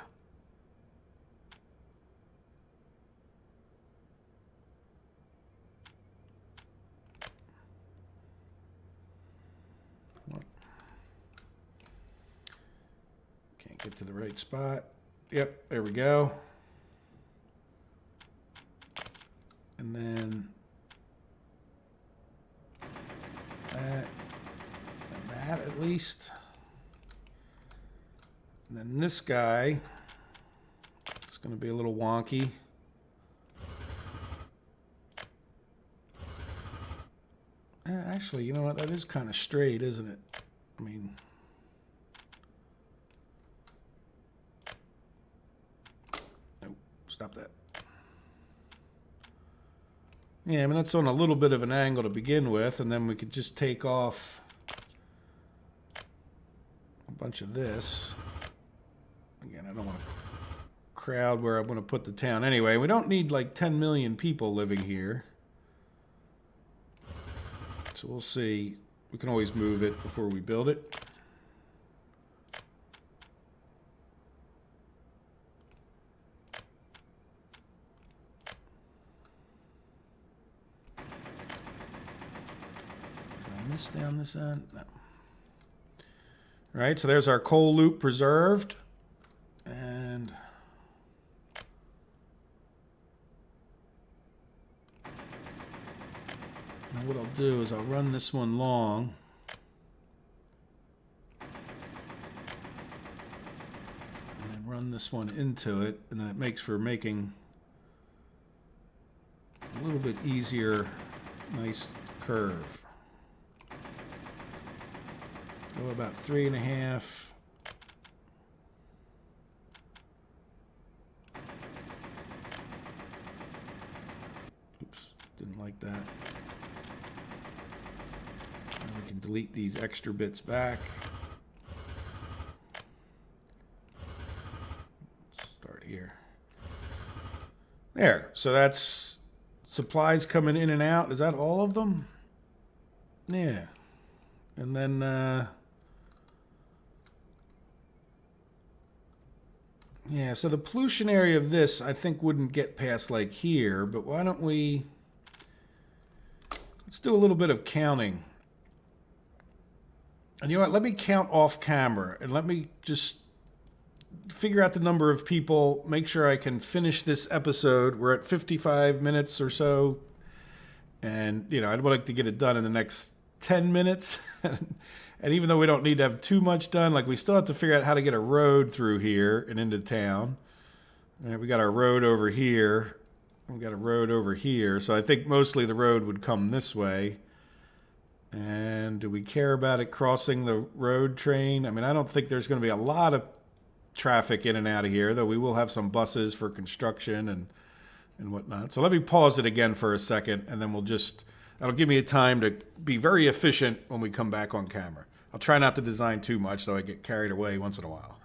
Get to the right spot. Yep, there we go. And then that and that at least. And then this guy is going to be a little wonky. Actually, you know what? That is kind of straight, isn't it? I mean... Stop that. Yeah, I mean, that's on a little bit of an angle to begin with, and then we could just take off a bunch of this. Again, I don't want to crowd where I want to put the town. Anyway, we don't need like 10 million people living here. So we'll see. We can always move it before we build it. This down this end? No. All right, so there's our coal loop preserved. And now what I'll do is I'll run this one long. And then run this one into it, and then it makes for making a little bit easier, nice curve. Go about 3.5. Oops, didn't like that. Now we can delete these extra bits back. Start here. There, so that's supplies coming in and out. Is that all of them? Yeah. And then, Yeah, so the pollution area of this, I think, wouldn't get past like here, but why don't we... Let's do a little bit of counting. And you know what? Let me count off camera, and let me just figure out the number of people, make sure I can finish this episode. We're at 55 minutes or so. And, you know, I'd like to get it done in the next 10 minutes. And even though we don't need to have too much done, like we still have to figure out how to get a road through here and into town. All right, we got our road over here. We got a road over here. So I think mostly the road would come this way. And do we care about it crossing the road train? I mean, I don't think there's going to be a lot of traffic in and out of here, though we will have some buses for construction and whatnot. So let me pause it again for a second, and then that'll give me a time to be very efficient when we come back on camera. I'll try not to design too much so I get carried away once in a while.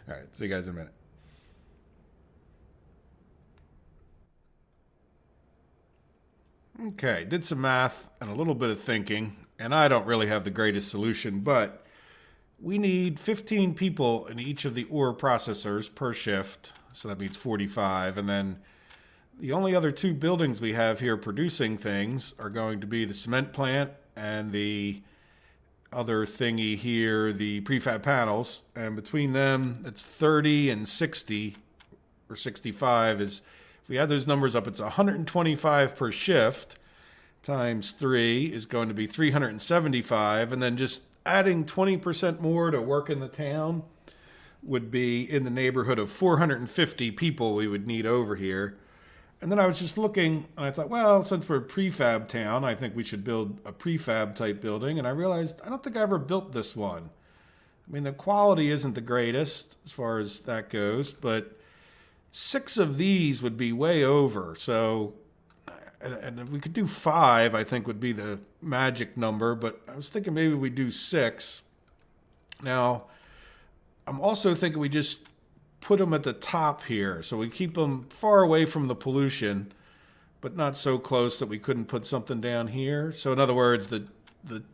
All right, see you guys in a minute. Okay, did some math and a little bit of thinking, and I don't really have the greatest solution, but we need 15 people in each of the ore processors per shift, so that means 45, and then the only other two buildings we have here producing things are going to be the cement plant and the other thingy here, the prefab panels, and between them, it's 30 and 60, or 65 is... If we add those numbers up, it's 125 per shift times 3 is going to be 375. And then just adding 20% more to work in the town would be in the neighborhood of 450 people we would need over here. And then I was just looking, and I thought, well, since we're a prefab town, I think we should build a prefab type building. And I realized I don't think I ever built this one. I mean, the quality isn't the greatest as far as that goes, but 6 of these would be way over. So, and if we could do 5, I think would be the magic number. But I was thinking maybe we do 6. Now, I'm also thinking we just put them at the top here. So we keep them far away from the pollution, but not so close that we couldn't put something down here. So in other words, the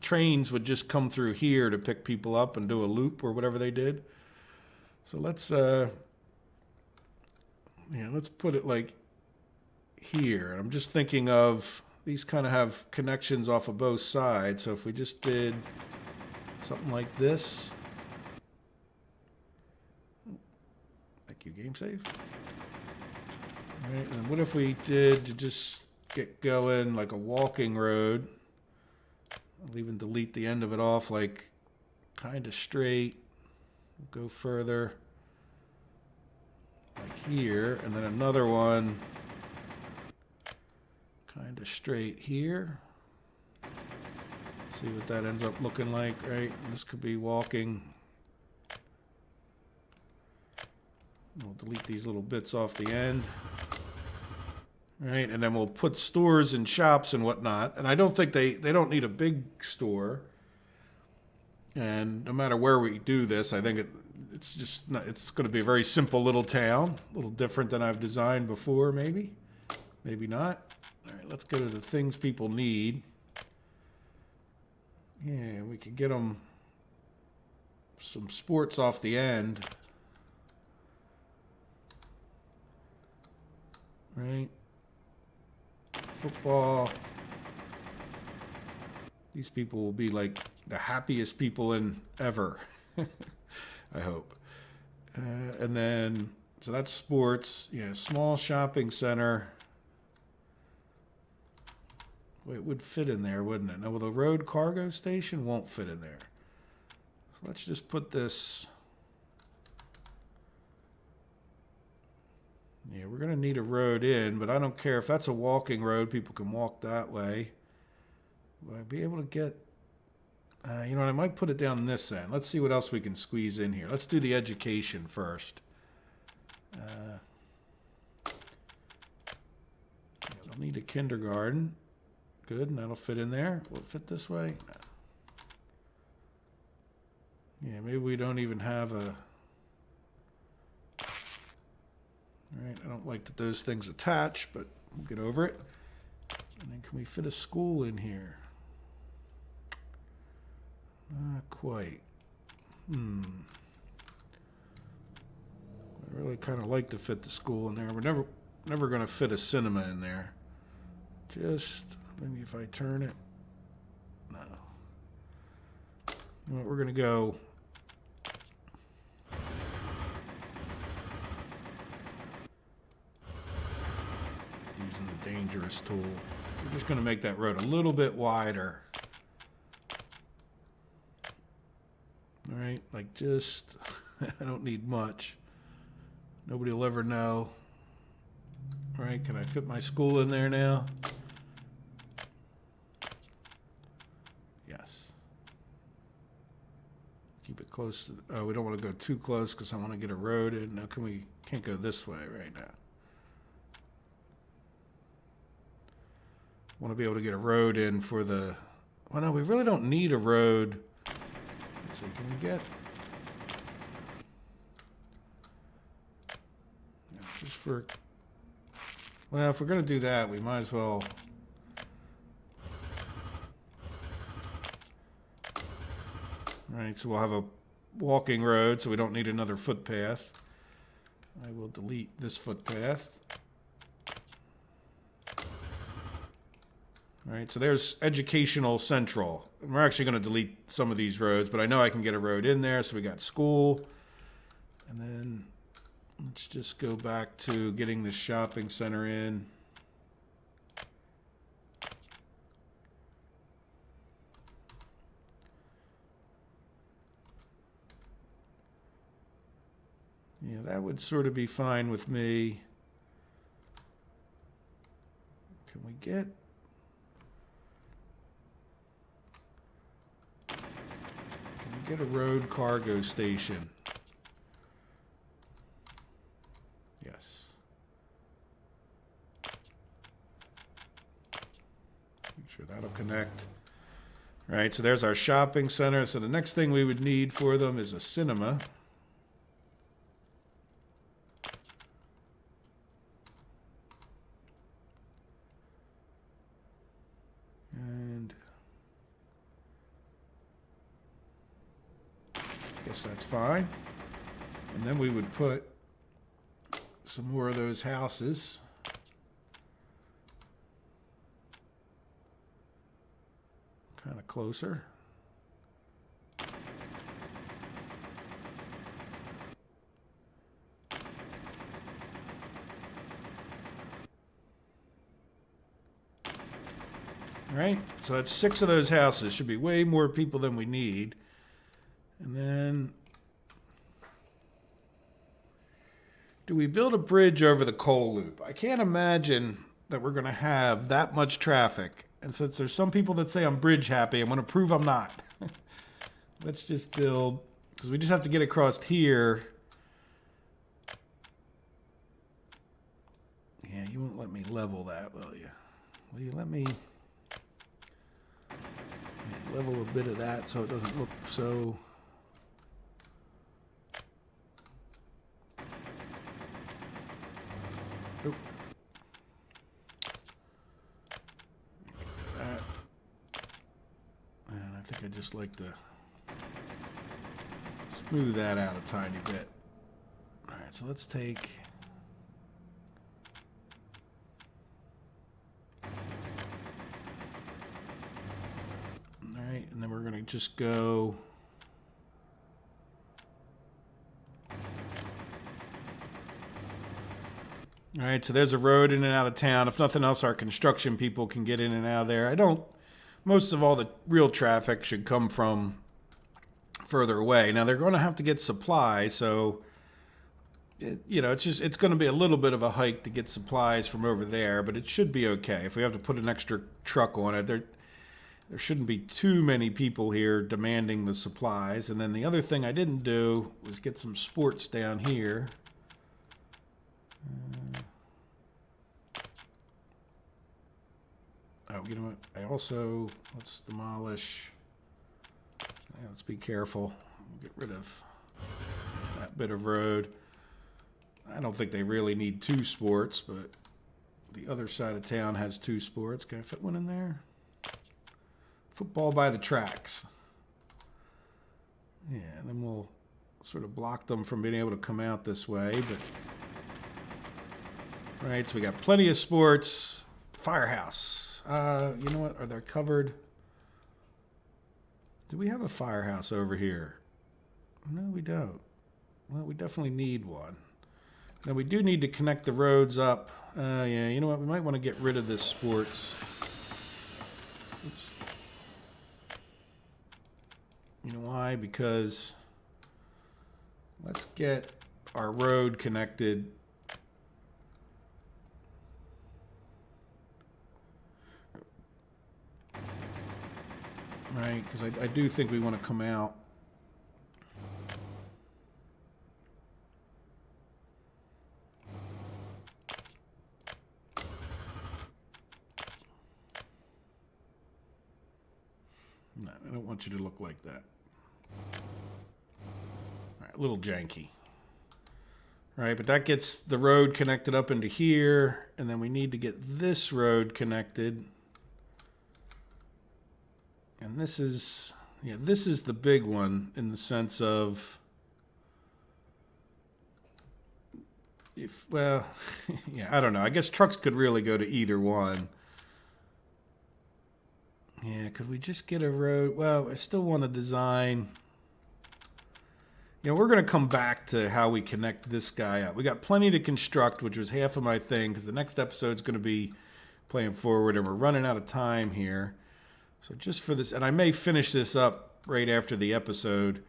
trains would just come through here to pick people up and do a loop or whatever they did. So let's put it like here. I'm just thinking of these kind of have connections off of both sides. So if we just did something like this. Thank you, game save. All right, and what if we did to just get going like a walking road? I'll even delete the end of it off like kind of straight. Go further. Like here, and then another one kind of straight here. See what that ends up looking like, right? This could be walking. We'll delete these little bits off the end. Right, and then we'll put stores and shops and whatnot. And I don't think they don't need a big store. And no matter where we do this, I think it's just not, it's going to be a very simple little town, a little different than I've designed before, maybe not. All right, let's go to the things people need. Yeah, we could get them some sports off the end, right? Football. These people will be like the happiest people in ever. I hope. And then, so that's sports. Yeah, small shopping center. Well, it would fit in there, wouldn't it? Now, well, the road cargo station won't fit in there. So let's just put this. Yeah, we're going to need a road in, but I don't care if that's a walking road. People can walk that way. Will I be able to get... you know what, I might put it down this end. Let's see what else we can squeeze in here. Let's do the education first. I'll need a kindergarten. Good, and that'll fit in there. Will it fit this way? No. Yeah, maybe we don't even have a... All right, I don't like that those things attach, but we'll get over it. And then can we fit a school in here? Not quite. I really kind of like to fit the school in there. We're never going to fit a cinema in there. Just maybe if I turn it. No. You know what? We're going to go. Using the dangerous tool. We're just going to make that road a little bit wider. All right, like just, I don't need much. Nobody will ever know. All right, can I fit my school in there now? Yes. Keep it close to, oh, we don't want to go too close because I want to get a road in. Now can't go this way right now. Want to be able to get a road in for the, well, no, we really don't need a road. Let's see, can we get, just for, well, if we're going to do that, we might as well. All right, so we'll have a walking road, so we don't need another footpath. I will delete this footpath. All right, so there's Educational Central. And we're actually going to delete some of these roads, but I know I can get a road in there, so we got school. And then let's just go back to getting the shopping center in. Yeah, that would sort of be fine with me. Can we get a road cargo station? Yes. Make sure that'll connect. All right, so there's our shopping center. So the next thing we would need for them is a cinema. And guess that's fine. And then we would put some more of those houses. Kind of closer. All right, so that's 6 of those houses. Should be way more people than we need. And then, do we build a bridge over the coal loop? I can't imagine that we're going to have that much traffic. And since there's some people that say I'm bridge happy, I'm going to prove I'm not. Let's just build, because we just have to get across here. Yeah, you won't let me level that, will you? Will you let me level a bit of that so it doesn't look so... Oop. That. And I think I just like to smooth that out a tiny bit. All right, so let's take... All right, and then we're going to just go... All right, so there's a road in and out of town. If nothing else, our construction people can get in and out of there. Most of all the real traffic should come from further away. Now, they're going to have to get supplies, so, it's going to be a little bit of a hike to get supplies from over there, but it should be okay. If we have to put an extra truck on it, there shouldn't be too many people here demanding the supplies. And then the other thing I didn't do was get some sports down here. You know what? Let's demolish. Yeah, let's be careful. Get rid of that bit of road. I don't think they really need 2 sports, but the other side of town has 2 sports. Can I fit one in there? Football by the tracks. Yeah, and then we'll sort of block them from being able to come out this way. But right, so we got plenty of sports. Firehouse. You know what? Are they covered? Do we have a firehouse over here? No, we don't. Well, we definitely need one. Now, we do need to connect the roads up. Yeah, you know what? We might want to get rid of this sports. Oops. You know why? Because let's get our road connected. Right, because I do think we want to come out. No, I don't want you to look like that. All right, a little janky. All right, but that gets the road connected up into here, and then we need to get this road connected. And this is, yeah, this is the big one in the sense of, if, well, yeah, I don't know. I guess trucks could really go to either one. Yeah, could we just get a road? Well, I still want to design. You know, we're going to come back to how we connect this guy up. We got plenty to construct, which was half of my thing, because the next episode's going to be playing forward, and we're running out of time here. So just for this, and I may finish this up right after the episode.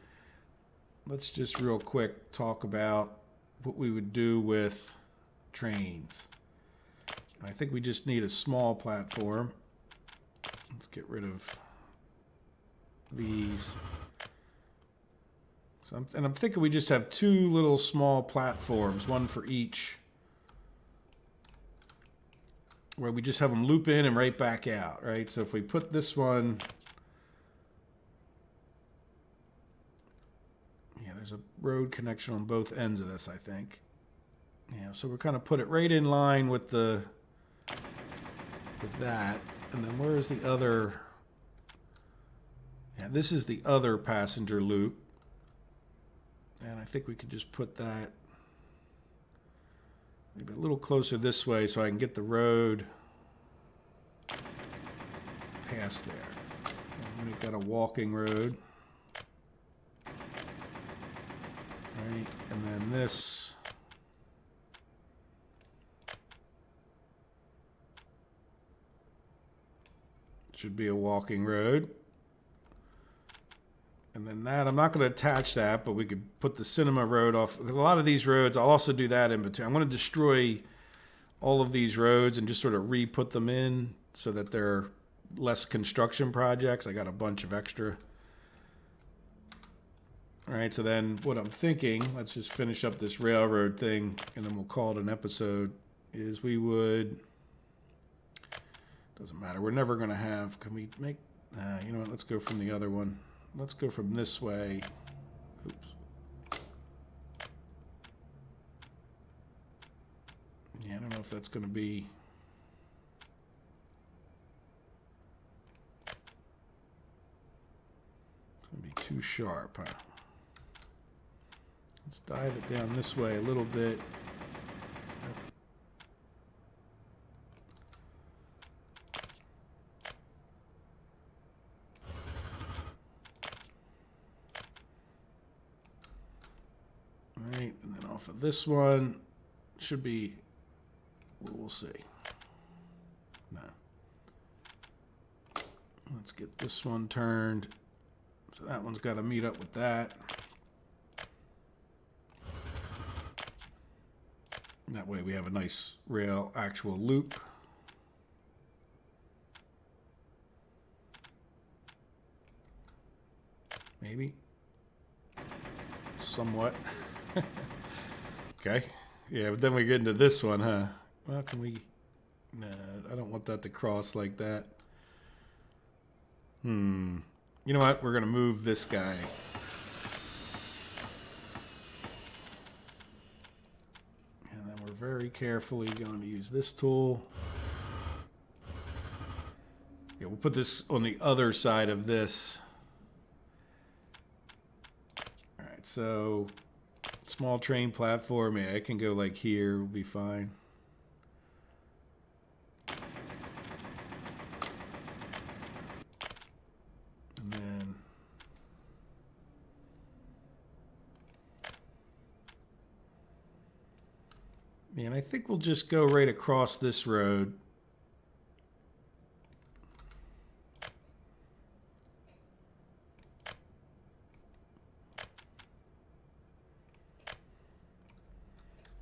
Let's just real quick talk about what we would do with trains. I think we just need a small platform. Let's get rid of these. So I'm thinking we just have two little small platforms, one for each, where we just have them loop in and right back out, right? So if we put this one, yeah, there's a road connection on both ends of this, I think. Yeah, so we're kind of put it right in line with the, with that. And then where is the other? Yeah, this is the other passenger loop. And I think we could just put that maybe a little closer this way so I can get the road past there. And make that a walking road. Right, and then this should be a walking road. And then that, I'm not going to attach that, but we could put the Cinema Road off. A lot of these roads, I'll also do that in between. I'm going to destroy all of these roads and just sort of re-put them in so that they're less construction projects. I got a bunch of extra. All right, so then what I'm thinking, let's just finish up this railroad thing, and then we'll call it an episode, is we would, doesn't matter, we're never going to have, can we make, you know what, let's go from the other one. Let's go from this way. Oops. Yeah, I don't know if that's going to be. It's going to be too sharp, huh? Let's dive it down this way a little bit. Right, and then off of this one should be, well, we'll see. No. Let's get this one turned. So that one's got to meet up with that. That way we have a nice rail actual loop. Maybe. Somewhat. Okay. Yeah, but then we get into this one, huh? Well, can we... Nah, I don't want that to cross like that. You know what? We're going to move this guy. And then we're very carefully going to use this tool. Yeah, we'll put this on the other side of this. right, so small train platform. Yeah, it can go like here. Will be fine. And then and I think we'll just go right across this road.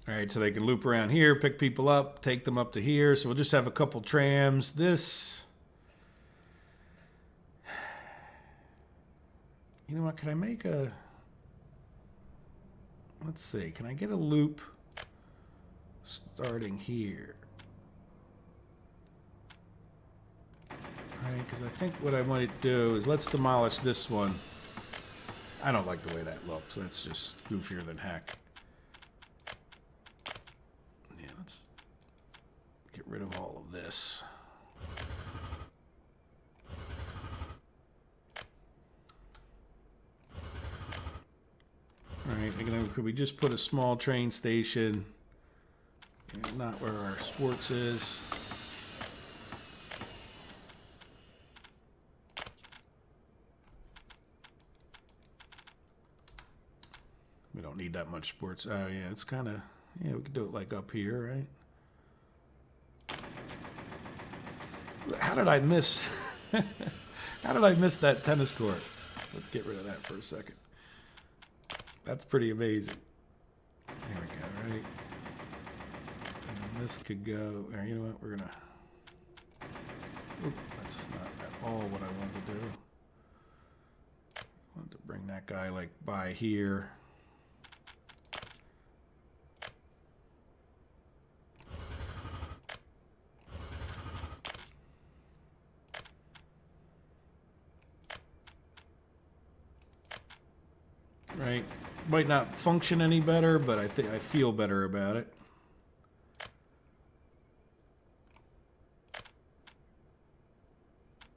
All right, so they can loop around here, pick people up, take them up to here. So we'll just have a couple trams. This, you know what, can I make a, let's see, can I get a loop starting here? All right, because I think what I might do is let's demolish this one. I don't like the way that looks. That's just goofier than heck. Yeah, let's get rid of all of this. All right, could we just put a small train station? Not where our sports is. We don't need that much sports. Oh yeah, it's kind of, yeah, we could do it like up here, right? How did I miss? How did I miss that tennis court? Let's get rid of that for a second. That's pretty amazing. There we go, right? And this could go, or you know what, we're gonna, oop, that's not at all what I wanted to do. I wanted to bring that guy like by here. Right, might not function any better, but I think I feel better about it.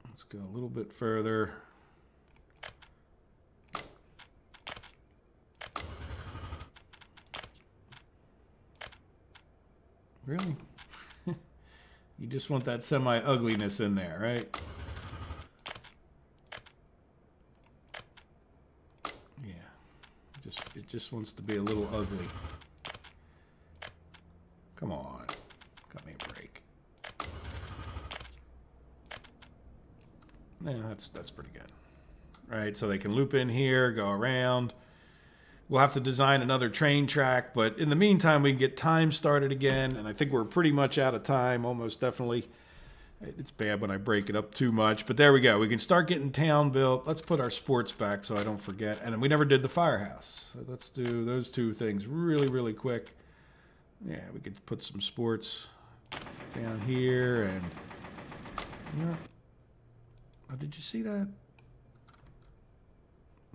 Let's go a little bit further. Really? You just want that semi-ugliness in there, right? It just wants to be a little ugly. Come on. Cut me a break. Yeah, that's pretty good. All right, so they can loop in here, go around. We'll have to design another train track, but in the meantime, we can get time started again, and I think we're pretty much out of time, almost definitely. It's bad when I break it up too much, but there we go. We can start getting town built. Let's put our sports back so I don't forget. And we never did the firehouse. So let's do those two things really, really quick. Yeah, we could put some sports down here. And, you know, oh, did you see that?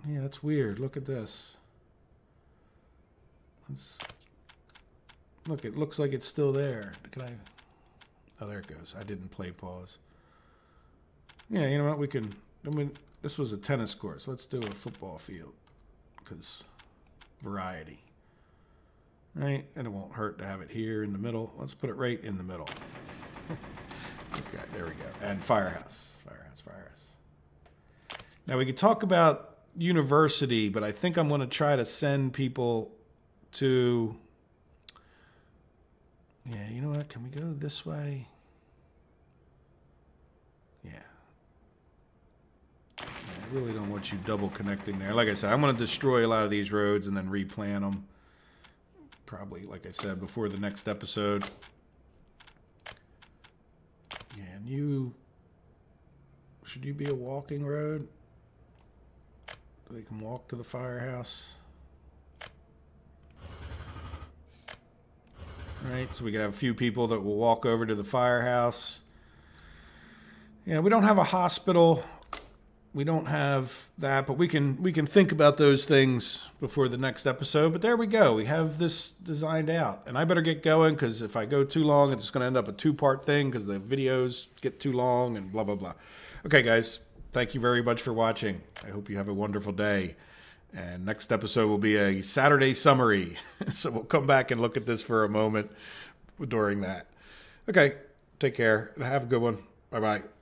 Yeah, that's weird. Look at this. Look, it looks like it's still there. Can I... Oh, there it goes. I didn't play pause. Yeah, you know what? We can... I mean, this was a tennis court, so let's do a football field. Because variety. Right? And it won't hurt to have it here in the middle. Let's put it right in the middle. Okay, there we go. And firehouse. Firehouse. Now, we could talk about university, but I think I'm going to try to send people to... Yeah, you know what? Can we go this way? Yeah. I really don't want you double connecting there. Like I said, I'm going to destroy a lot of these roads and then replan them. Probably, like I said, before the next episode. Yeah, and you... Should you be a walking road? So they can walk to the firehouse. All right, so we could have a few people that will walk over to the firehouse. Yeah, we don't have a hospital. We don't have that, but we can think about those things before the next episode. But there we go. We have this designed out. And I better get going because if I go too long, it's going to end up a two-part thing because the videos get too long and blah, blah, blah. Okay, guys, thank you very much for watching. I hope you have a wonderful day. And next episode will be a Saturday summary. So we'll come back and look at this for a moment during that. Okay, take care and have a good one. Bye-bye.